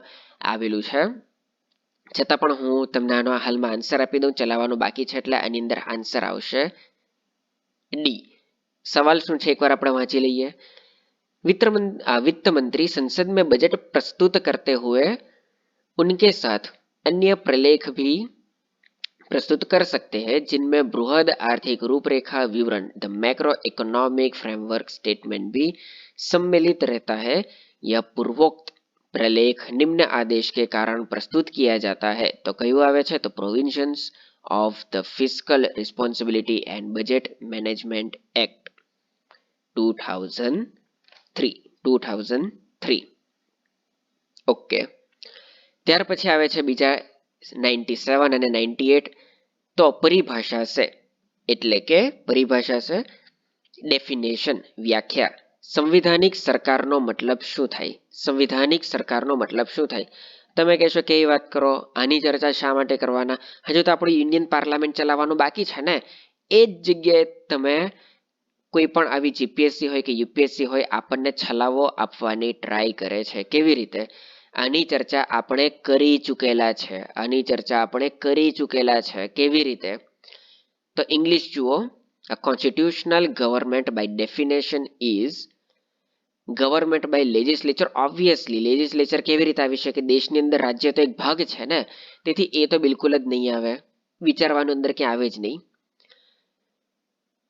આવેલું છે. છતાં પણ હું તમને આનો હાલમાં આન્સર આપી દઉં. ચલાવવાનું બાકી છે એટલે આની અંદર આન્સર આવશે ડી. સવાલ શું છે એકવાર આપણે વાંચી લઈએ. वित्त मंत्री संसद में बजट प्रस्तुत करते हुए उनके साथ अन्य प्रलेख भी प्रस्तुत कर सकते हैं जिनमें बृहद आर्थिक रूपरेखा विवरण the macro economic framework statement भी सम्मिलित रहता है. यह पूर्वोक्त प्रलेख निम्न आदेश के कारण प्रस्तुत किया जाता है. तो कયું આવે છે? તો provisions of the fiscal responsibility and budget management act 2003. Okay, ત્યાર પછી આવે છે બીજા 97 અને 98. તો પરિભાષા છે, એટલે કે પરિભાષા છે ડેફિનેશન, વ્યાખ્યા. સંવિધાનિક સરકારનો મતલબ શું થાય? સંવિધાનિક સરકારનો મતલબ શું થાય? તમે કહેશો કેવી વાત કરો, આની ચર્ચા શા માટે કરવાના? હજુ તો આપણું યુનિયન પાર્લામેન્ટ ચલાવવાનું બાકી છે ને. એ જ જગ્યાએ તમે કોઈ પણ આવી જીપીએસસી હોય કે યુપીએસસી હોય આપણને છલાવો આપવાની ટ્રાય કરે છે. કેવી રીતે? આની ચર્ચા આપણે કરી ચૂકેલા છે. આની ચર્ચા આપણે કરી ચૂકેલા છે. કેવી રીતે? તો ઇંગ્લિશ જુઓ. A constitutional government by definition is government by legislature, obviously legislature કેવી રીતે આવી શકે? દેશની અંદર રાજ્ય તો એક ભાગ છે ને, તેથી એ તો બિલકુલ જ નહીં આવે, વિચારવાનું અંદર ક્યાં આવે જ નહીં.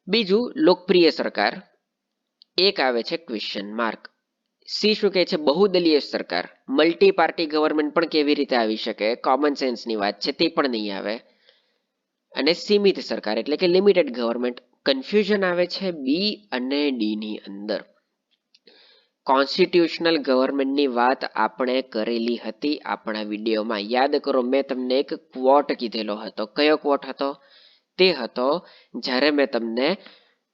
બીજું લોકપ્રિય સરકાર, એક આવે છે ક્વેશ્ચન માર્ક. સી શું કહે છે? બહુદલીય સરકાર, મલ્ટી પાર્ટી ગવર્મેન્ટ પણ કેવી રીતે આવી શકે? કોમન સેન્સની વાત છે, તે પણ નહીં આવે. અને સીમિત સરકાર એટલે કે લિમિટેડ ગવર્મેન્ટ. કન્ફ્યુઝન આવે છે બી અને ડી ની અંદર. કોન્સ્ટિટ્યુશનલ ગવર્મેન્ટની વાત આપણે કરેલી હતી આપણા વિડીયોમાં. યાદ કરો, મેં તમને એક ક્વોટ કીધેલો હતો. કયો ક્વોટ હતો? તે હતો જ્યારે મેં તમને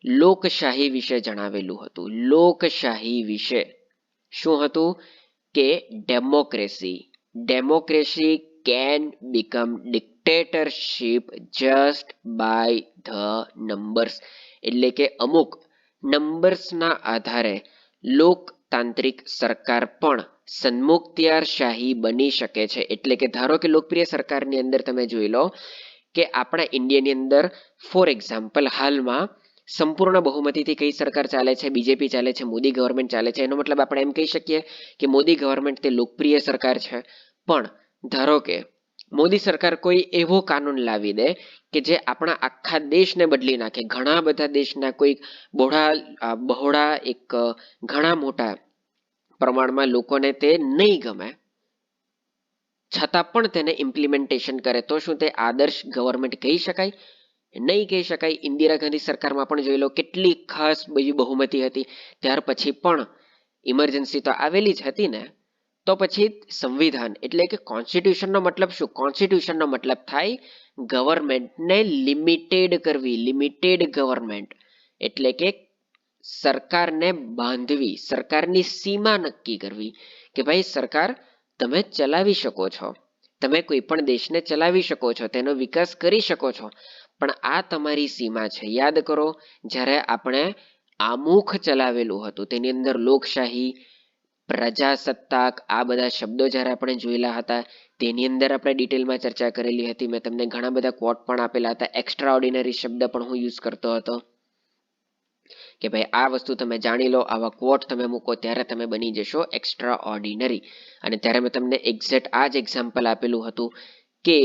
લોકશાહી વિશે જણાવેલું હતું. લોકશાહી વિશે શું હતું કે democracy can become dictatorship just by the numbers. એટલે કે અમુક નંબર્સના આધારે લોકતાંત્રિક સરકાર પણ સન્મુખત્યારશાહી બની શકે છે. એટલે કે ધારો કે લોકપ્રિય સરકારની અંદર તમે જોઈ લો કે આપણા ઇન્ડિયાની અંદર ફોર એક્ઝામ્પલ હાલમાં સંપૂર્ણ બહુમતીથી કઈ સરકાર ચાલે છે? બીજેપી ચાલે છે, મોદી ગવર્મેન્ટ ચાલે છે. એનો મતલબ આપણે એમ કહી શકીએ કે મોદી ગવર્મેન્ટ તે લોકપ્રિય સરકાર છે. પણ ધારો કે મોદી સરકાર કોઈ એવો કાનૂન લાવી દે કે જે આપણા આખા દેશને બદલી નાખે, ઘણા બધા દેશના કોઈ બહોળા એક ઘણા મોટા પ્રમાણમાં લોકોને તે નહીં ગમે, છતાં પણ તેને ઇમ્પ્લિમેન્ટેશન કરે, તો શું તે આદર્શ ગવર્મેન્ટ કહી શકાય? નહીં કહી શકાય. ઇન્દિરા ગાંધી સરકારમાં પણ જોઈ લો કેટલી ખાસ બીજી બહુમતી હતી, ત્યાર પછી પણ ઇમરજન્સી તો આવેલી જ હતી ને. તો પછી સંવિધાન એટલે કે કોન્સ્ટિટ્યુશનનો મતલબ શું? કોન્સ્ટિટ્યુશનનો મતલબ થાય ગવર્મેન્ટને લિમિટેડ કરવી. લિમિટેડ ગવર્મેન્ટ એટલે કે સરકારને બાંધવી, સરકારની સીમા નક્કી કરવી કે ભાઈ સરકાર તમે ચલાવી શકો છો, તમે કોઈ પણ દેશને ચલાવી શકો છો, તેનો વિકાસ કરી શકો છો, પણ આ તમારી સીમા છે. યાદ કરો, જ્યારે આપણે આમુખ ચલાવેલું હતું તેની અંદર લોકશાહી, પ્રજાસત્તાક, આ બધા શબ્દો જ્યારે આપણે જોયેલા હતા તેની અંદર આપણે ડિટેલમાં ચર્ચા કરેલી હતી. મેં તમને ઘણા બધા કોટ પણ આપેલા હતા. એક્સ્ટ્રા ઓર્ડિનરી શબ્દ પણ હું યુઝ કરતો હતો કે ભાઈ આ વસ્તુ તમે જાણી લો, આવા કોટ તમે મૂકો ત્યારે તમે બની જશો એક્સ્ટ્રા ઓર્ડિનરી. અને ત્યારે મેં તમને એક્ઝેક્ટ આ જ એક્ઝામ્પલ આપેલું હતું કે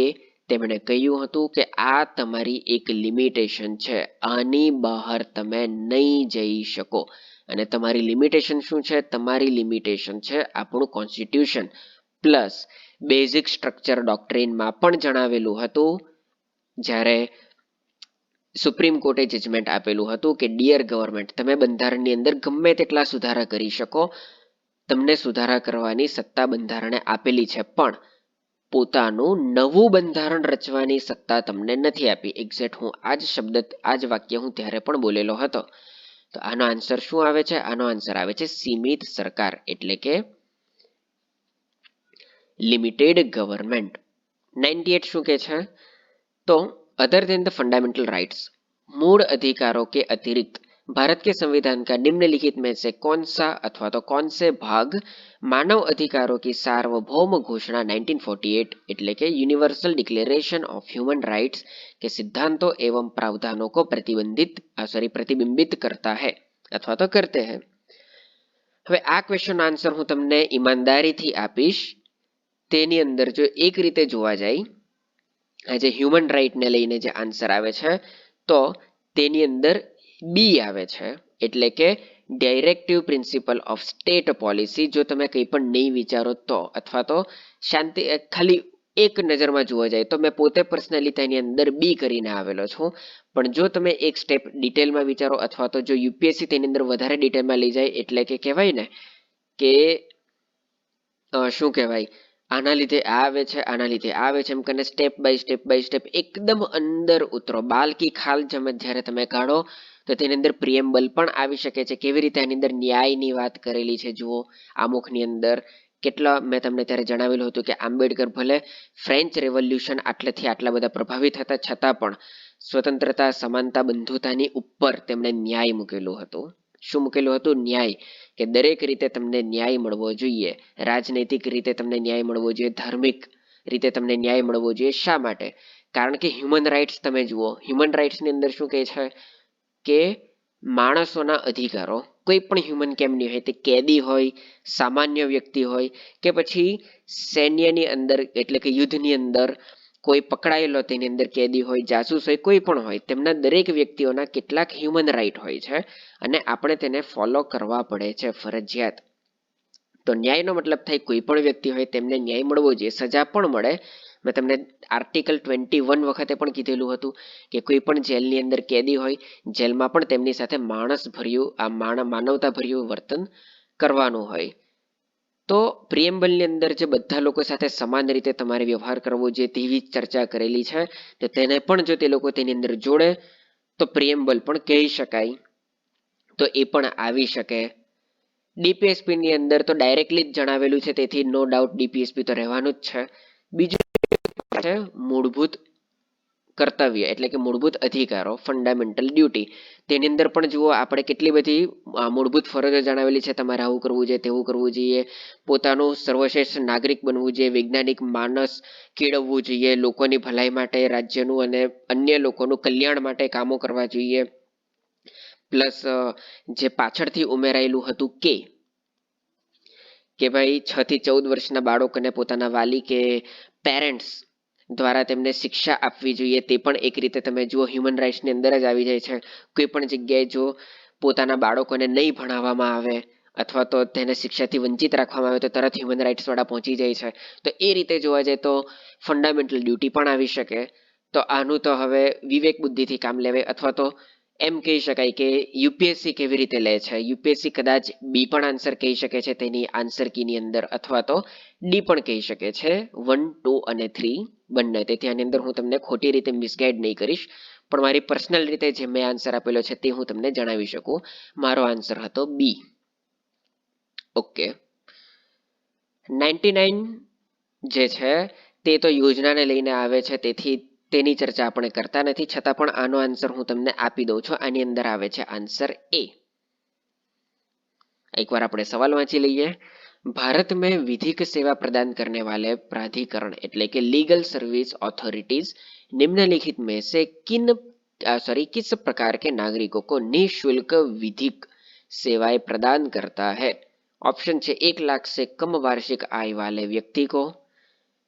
તેમણે કહ્યું હતું કે આ તમારી એક લિમિટેશન છે, આની બહાર તમે નહીં જઈ શકો. અને તમારી લિમિટેશન શું છે? તમારી લિમિટેશન છે આપણું કોન્સ્ટિટ્યુશન. પ્લસ બેઝિક સ્ટ્રક્ચર ડોક્ટ્રીનમાં પણ જણાવેલું હતું, જ્યારે સુપ્રીમ કોર્ટે જજમેન્ટ આપેલું હતું કે ડિયર ગવર્મેન્ટ, તમે બંધારણની અંદર ગમે તેટલા સુધારા કરી શકો, તમને સુધારા કરવાની સત્તા બંધારણે આપેલી છે, પણ પોતાનું નવું બંધારણ રચવાની સત્તા તમને નથી આપી. એક્ઝેક્ટ હું આ જ વાક્ય હું ત્યારે પણ બોલેલો હતો. તો આનો આન્સર શું આવે છે? આનો આન્સર આવે છે સીમિત સરકાર એટલે કે લિમિટેડ ગવર્મેન્ટ. 98 શું કે છે? तो other than the fundamental rights, मूल अधिकारों के अतिरिक्त भारत के संविधान का निम्नलिखित में से कौन सा अथवा तो कौन से भाग मानव अधिकारों की सार्वभौम घोषणा 1948 એટલે કે universal declaration of human rights के सिद्धांतों एवं प्रावधानों को प्रतिबिंबित करता है अथवा तो करते हैं. હવે આ ક્વેશ્ચન આન્સર હું તમને ઈમાનદારીથી આપીશ. તેની અંદર જો એક રીતે જોવા જાય, આ જે હ્યુમન રાઇટને લઈને જે આન્સર આવે છે તો તેની અંદર બી આવે છે, એટલે કે directive principal of state policy. જો તમે કંઈ પણ નહીં વિચારો તો, અથવા તો શાંતિ ખાલી એક નજરમાં જોવા જાય તો મેં પોતે પર્સનલી તેની અંદર બી કરીને આવેલો છું. પણ જો તમે એક સ્ટેપ ડિટેલમાં વિચારો અથવા તો જો યુપીએસસી તેની અંદર વધારે ડિટેલમાં લઈ જાય, એટલે કે કહેવાય ને કે શું કહેવાય, આના લીધે આ આવે છે, આના લીધે આ આવે છે, એમ કરીને સ્ટેપ બાય સ્ટેપ એકદમ અંદર ઉતરો. બાલ કી ખાલ જ્યારે તમે કાઢો તો તેની અંદર પ્રિએમ્બલ પણ આવી શકે છે. કેવી રીતે આની અંદર ન્યાયની વાત કરેલી છે જુઓ આમુખની અંદર. કેટલા મેં તમને ત્યારે જણાવેલું હતું કે આંબેડકર ભલે ફ્રેન્ચ રેવોલ્યુશન આટલેથી આટલા બધા પ્રભાવિત હતા, છતાં પણ સ્વતંત્રતા, સમાનતા, બંધુતાની ઉપર તેમણે ન્યાય મૂકેલું હતું. શું મૂકેલું હતું? ન્યાય. કે દરેક રીતે તમને ન્યાય મળવો જોઈએ. રાજનૈતિક રીતે તમને ન્યાય મળવો જોઈએ, ધાર્મિક રીતે તમને ન્યાય મળવો જોઈએ. શા માટે? કારણ કે હ્યુમન રાઇટ્સ તમે જુઓ, હ્યુમન રાઇટ્સની અંદર શું કહે છે કે માણસોના અધિકારો કોઈ પણ હ્યુમન કેમ નહીં હોય, તે કેદી હોય, સામાન્ય વ્યક્તિ હોય કે પછી સૈન્યની અંદર એટલે કે યુદ્ધની અંદર કોઈ પકડાયેલો તેની અંદર કેદી હોય, જાસૂસ હોય, કોઈ પણ હોય, તેમના દરેક વ્યક્તિઓના કેટલાક હ્યુમન રાઇટ હોય છે અને આપણે તેને ફોલો કરવા પડે છે ફરજિયાત. તો ન્યાયનો મતલબ થાય કોઈ પણ વ્યક્તિ હોય તેમને ન્યાય મળવો જોઈએ, સજા પણ મળે. મેં તમને આર્ટિકલ 21 વખતે પણ કીધેલું હતું કે કોઈ પણ જેલની અંદર કેદી હોય, જેલમાં પણ તેમની સાથે માનવતા ભર્યું વર્તન કરવાનું હોય. તો પ્રિએમ્બલની અંદર જે બધા લોકો સાથે સમાન રીતે તમારે વ્યવહાર કરવો જોઈએ તેવી ચર્ચા કરેલી છે. તો તેને પણ જો તે લોકો તેની અંદર જોડે તો પ્રિએમ્બલ પણ કહી શકાય, તો એ પણ આવી શકે. ડીપીએસપી ની અંદર તો ડાયરેક્ટલી જ જણાવેલું છે, તેથી નો ડાઉટ ડીપીએસપી તો રહેવાનું જ છે. બીજું છે મૂળભૂત કર્તવ્ય એટલે કે મૂળભૂત અધિકારો, ફંડામેન્ટલ ડ્યુટી. તેની અંદર પણ જુઓ આપણે કેટલી બધી મૂળભૂત ફરજો જણાવેલી છે. તમારે આવું કરવું જોઈએ, તેવું કરવું જોઈએ, પોતાનું સર્વશ્રેષ્ઠ નાગરિક બનવું જોઈએ, વૈજ્ઞાનિક માનસ કેળવવું જોઈએ, લોકોની ભલાઈ માટે, રાજ્યનું અને અન્ય લોકોનું કલ્યાણ માટે કામો કરવા જોઈએ. પ્લસ જે પાછળથી ઉમેરાયેલું હતું કે ભાઈ 6 થી 14 વર્ષના બાળકોને પોતાના વાલી કે પેરેન્ટ્સ દ્વારા તેમને શિક્ષા આપવી જોઈએ, તે પણ એક રીતે તમે જુઓ હ્યુમન રાઇટ્સની અંદર જ આવી જાય છે. કોઈ પણ જગ્યાએ જો પોતાના બાળકોને નહીં ભણાવવામાં આવે અથવા તો તેને શિક્ષાથી વંચિત રાખવામાં આવે તો તરત હ્યુમન રાઇટ્સ વાળા પહોંચી જાય છે. તો એ રીતે જોવા જાય તો ફંડામેન્ટલ ડ્યુટી પણ આવી શકે. તો આનું તો હવે વિવેક બુદ્ધિથી કામ લેવાય, અથવા તો એમ કહી શકાય કે યુપીએસસી કેવી રીતે લે છે. યુપીએસસી કદાચ બી પણ આન્સર કહી શકે છે તેની આન્સર કીની અંદર, અથવા તો ડી પણ કહી શકે છે, 1, 2 અને 3 બંને. તેથી આની અંદર હું તમને ખોટી રીતે મિસગાઈડ નહીં કરીશ, પણ મારી પર્સનલ રીતે જે મેં આન્સર આપેલો છે તે હું તમને જણાવી શકું. મારો આન્સર હતો બી. ઓકે. 99 જે છે તે તો યોજનાને લઈને આવે છે, તેથી તેની ચર્ચા આપણે કરતા નથી. છતાં પણ આનો આન્સર હું તમને આપી દઉં છું. આની અંદર આવે છે આન્સર એ. એકવાર આપણે સવાલ વાંચી લઈએ. भारत में विधिक सेवा प्रदान करने वाले प्राधिकरण એટલે કે लीगल सर्विस ऑथोरिटीज निम्नलिखित में से किस प्रकार के नागरिकों को निःशुल्क विधिक सेवाएं प्रदान करता है. ऑप्शन છે 1 लाख से कम वार्षिक आय वाले व्यक्ति को,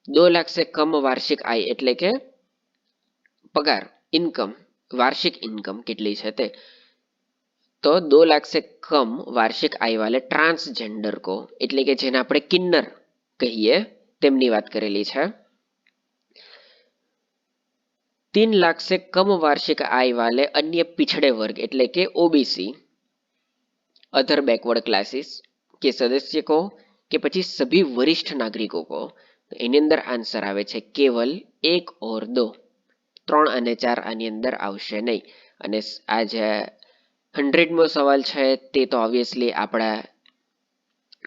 2 लाख से कम वार्षिक आय એટલે કે પગાર, ઇન્કમ, વાર્ષિક ઇન્કમ કેટલી છે તે, તો 2 लाख से कम वार्षिक आय वाले ट्रांसजेंडर को એટલે કે જેને આપણે કિન્નર કહીએ તેમની વાત કરેલી છે. 3 लाख से कम वार्षिक आय वाले अन्य पिछड़े वर्ग એટલે કે ओबीसी, अदर बैकवर्ड क्लासेस के सदस्य को કે પછી सभी वरिष्ठ नागरिकों को. તો એની અંદર આન્સર આવે છે કેવલ 1 और 2. 3 અને 4 આની અંદર આવશે નહીં. અને આ જે 100મો સવાલ છે તે તો ઓબ્વિયસલી આપણા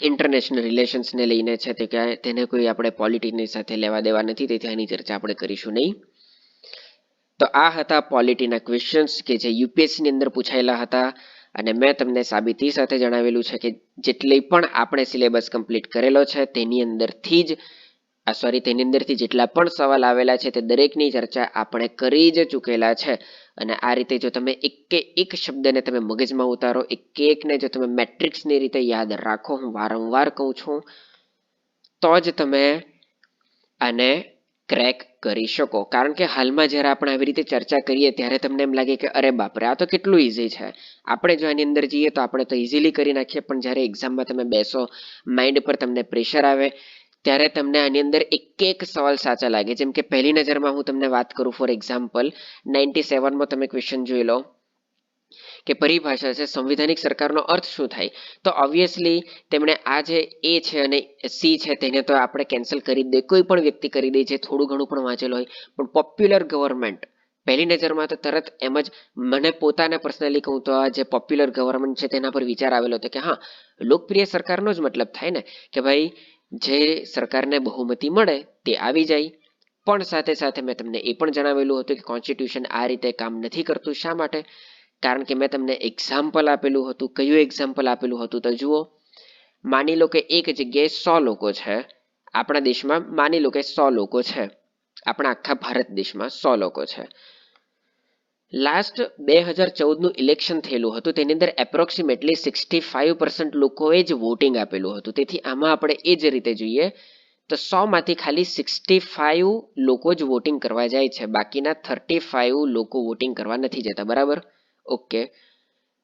ઇન્ટરનેશનલ રિલેશન્સને લઈને છે, તે તેને કોઈ આપણે પોલિટીની સાથે લેવા દેવા નથી, તેથી આની ચર્ચા આપણે કરીશું નહીં. તો આ હતા પોલિટીના ક્વેશ્ચન્સ કે જે યુપીએસસીની અંદર પૂછાયેલા હતા. અને મેં તમને સાબિતી સાથે જણાવેલું છે કે જેટલી પણ આપણે સિલેબસ કમ્પ્લીટ કરેલો છે તેની અંદરથી જેટલા પણ સવાલ આવેલા છે તે દરેકની ચર્ચા આપણે કરી જ ચૂકેલા છે. અને આ રીતે જો તમે એક શબ્દને તમે મગજમાં ઉતારો, એકને જો તમે મેટ્રિક્સની રીતે યાદ રાખો, હું વારંવાર કહું છું, તો જ તમે આને ક્રેક કરી શકો. કારણ કે હાલમાં જ્યારે આપણે આવી રીતે ચર્ચા કરીએ ત્યારે તમને એમ લાગે કે અરે બાપરે, આ તો કેટલું ઈઝી છે, આપણે જો આની અંદર જઈએ તો આપણે તો ઇઝીલી કરી નાખીએ. પણ જ્યારે એક્ઝામમાં તમે બેસો, માઇન્ડ પર તમને પ્રેશર આવે, ત્યારે તમને આની અંદર એક સવાલ સાચા લાગે. જેમ કે પહેલી નજરમાં હું તમને વાત કરું, ફોર એક્ઝામ્પલ 97માં તમે ક્વેશ્ચન જોઈ લો કે પરિભાષા છે સંવિધાનિક સરકારનો અર્થ શું થાય. તો ઓબ્વિયસલી તેમણે આ જે એ છે અને સી છે તેને તો આપણે કેન્સલ કરી દે, કોઈ પણ વ્યક્તિ કરી દે છે થોડું ઘણું પણ વાંચેલો હોય. પણ પોપ્યુલર ગવર્મેન્ટ પહેલી નજરમાં તો તરત એમ જ મને પોતાને પર્સનલી કહું તો આ જે પોપ્યુલર ગવર્મેન્ટ છે તેના પર વિચાર આવેલો હતો કે હા, લોકપ્રિય સરકારનો જ મતલબ થાય ને કે ભાઈ જે સરકારને બહુમતી મળે તે આવી જાય. પણ સાથે સાથે મેં તમને એ પણ જણાવેલું હતું કે કોન્સ્ટિટ્યુશન આ રીતે કામ નથી કરતું. શા માટે? કારણ કે મેં તમને એક્ઝામ્પલ આપેલું હતું. કયું એક્ઝામ્પલ આપેલું હતું? તો જુઓ, માની લો કે એક જગ્યાએ 100 લોકો છે આપણા દેશમાં, માની લો કે 100 લોકો છે આપણા આખા ભારત દેશમાં 100 લોકો છે. લાસ્ટ 2014નું ઇલેક્શન થયેલું હતું, તેની અંદર એપ્રોક્સિમેટલી 65% લોકોએ જ વોટિંગ આપેલું હતું. તેથી આમાં આપણે એ જ રીતે જોઈએ તો 100માંથી ખાલી 65 લોકો જ વોટિંગ કરવા જાય છે, બાકીના 35 લોકો વોટિંગ કરવા નથી જતા. બરાબર? ઓકે.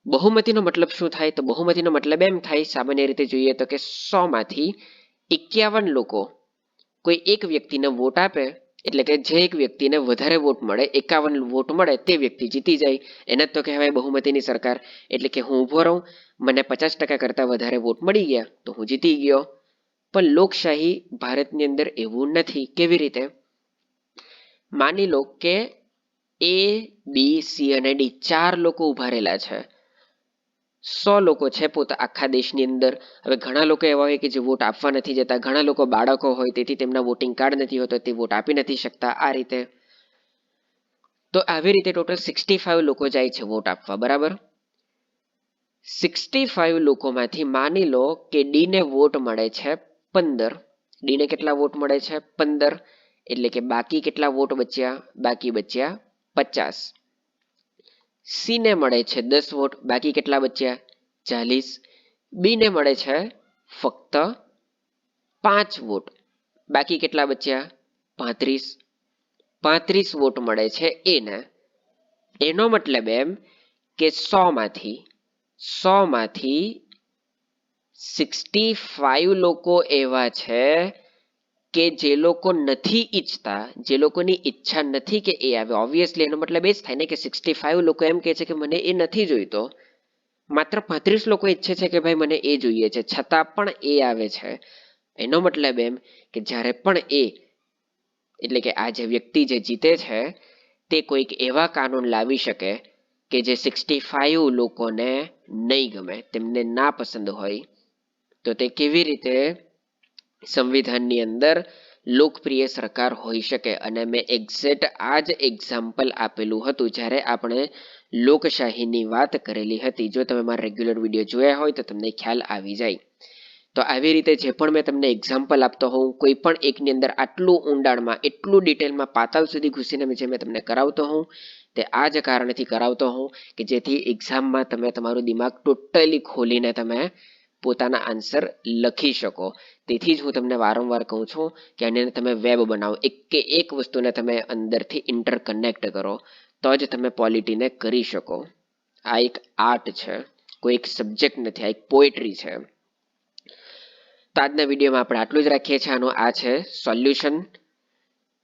બહુમતીનો મતલબ શું થાય? તો બહુમતીનો મતલબ એમ થાય, સામાન્ય રીતે જોઈએ તો કે 100માંથી 51 લોકો કોઈ એક વ્યક્તિને વોટ આપે, એટલે કે જે એક વ્યક્તિને વધારે વોટ મળે, 51 વોટ મળે, તે વ્યક્તિ જીતી જાય. એને તો કહેવાય બહુમતીની સરકાર. એટલે કે હું ઊભો રહું, મને 50% કરતાં વધારે વોટ મળી ગયા તો હું જીતી ગયો. પણ લોકશાહી ભારતની અંદર એવું નથી. કેવી રીતે? માની લો કે A, B, C અને D 4 લોકો ઉભા રહેલા છે. 100 લોકો છે પોતા આખા દેશની અંદર. હવે ઘણા લોકો એવા હોય કે જે વોટ આપવા નથી જતા, ઘણા લોકો બાળકો હોય, તેથી તેમના વોટિંગ કાર્ડ નથી હોતો, તે વોટ આપી નથી શકતા. આ રીતે તો આવી રીતે ટોટલ 65 લોકો જાય છે વોટ આપવા. બરાબર? 65 લોકોમાંથી માની લો કે ડી ને વોટ મળે છે 15. ડી ને કેટલા વોટ મળે છે? 15. એટલે કે બાકી કેટલા વોટ બચ્યા? બાકી બચ્યા 50. સી ને મળે છે 10 વોટ, બાકી કેટલા બચ્યા? 40. બી ને મળે છે ફક્ત 5 વોટ, બાકી કેટલા બચ્યા? 35. 35 વોટ મળે છે એ ને. એનો મતલબ એમ કે 100માંથી 65 લોકો એવા છે કે જે લોકો નથી ઈચ્છતા, જે લોકોની ઈચ્છા નથી કે એ આવે. ઓબ્વિયસલી એનો મતલબ એ જ થાય ને કે 65 લોકો એમ કહે છે કે મને એ નથી જોઈતો, માત્ર 35 લોકો ઈચ્છે છે કે ભાઈ મને એ જોઈએ છે, છતાં પણ એ આવે છે. એનો મતલબ એમ કે જ્યારે પણ એટલે કે આ જે વ્યક્તિ જે જીતે છે તે કોઈક એવા કાનૂન લાવી શકે કે જે 65 લોકોને નહીં ગમે, તેમને ના પસંદ હોય. તો તે કેવી રીતે સંવિધાનની અંદર લોકપ્રિય સરકાર હોઈ શકે? અને મેં એક્ઝેક્ટ આ જ એક્ઝામ્પલ આપેલું હતું જ્યારે આપણે લોકશાહીની વાત કરેલી હતી. જો તમે મારા રેગ્યુલર વિડીયો જોયા હોય તો તમને ખ્યાલ આવી જાય. તો આવી રીતે જે પણ મેં તમને એક્ઝામ્પલ આપતો હોઉં, કોઈ પણ એકની અંદર આટલું ઊંડાણમાં, એટલું ડિટેલમાં, પાતાળ સુધી ઘૂસીને જે મેં તમને કરાવતો હોઉં, તે આ જ કારણથી કરાવતો હોઉં કે જેથી એક્ઝામમાં તમે તમારું દિમાગ ટોટલી ખોલીને તમે પોતાના આન્સર લખી શકો. તેથી જ હું તમને વારંવાર કહું છું કે આને તમે વેબ બનાવો, એક વસ્તુને તમે અંદરથી ઇન્ટરકનેક્ટ કરો, તો જ તમે પોલિટીને કરી શકો. આ એક આર્ટ છે, કોઈ એક સબ્જેક્ટ નથી, આ એક પોએટ્રી છે. તો આજના વિડીયોમાં આપણે આટલું જ રાખીએ છીએ. આનું આ છે સોલ્યુશન.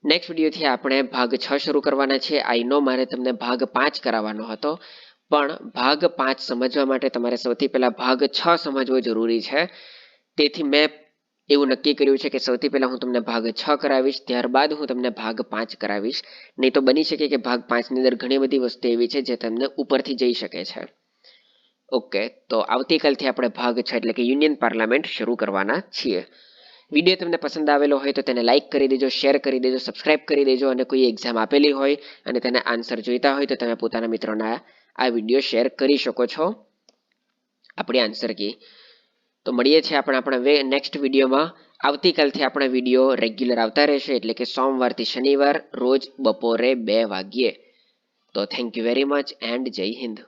નેક્સ્ટ વિડીયોથી આપણે ભાગ 6 શરૂ કરવાના છે. આઈ નો મારે તમને ભાગ 5 કરાવવાનો હતો, પણ ભાગ 5 સમજવા માટે તમારે સૌથી પહેલા ભાગ 6 સમજવો જરૂરી છે. તેથી મેં એવું નક્કી કર્યું છે કે સૌથી પહેલા હું તમને ભાગ 6 કરાવીશ, ત્યારબાદ હું તમને ભાગ 5 કરાવીશ. નહીં તો બની શકે કે ભાગ 5 ની અંદર ઘણી બધી વસ્તુ એવી છે જે તમને ઉપરથી જઈ શકે છે. ઓકે, તો આવતીકાલથી આપણે ભાગ 6 એટલે કે યુનિયન પાર્લામેન્ટ શરૂ કરવાના છીએ. વિડીયો તમને પસંદ આવેલો હોય તો તેને લાઇક કરી દેજો, શેર કરી દેજો, સબસ્ક્રાઇબ કરી દેજો. અને કોઈ એક્ઝામ આપેલી હોય અને તેને આન્સર જોઈતા હોય તો તમે પોતાના મિત્રોને આ વિડીયો શેર કરી શકો છો આપણી આન્સર કી. તો મળીએ છીએ આપણે આપણા નેક્સ્ટ વિડીયોમાં. આવતીકાલથી આપણા વિડીયો રેગ્યુલર આવતા રહેશે, એટલે કે સોમવારથી શનિવાર રોજ બપોરે 2 વાગ્યે. તો thank you very much and જય હિન્દ.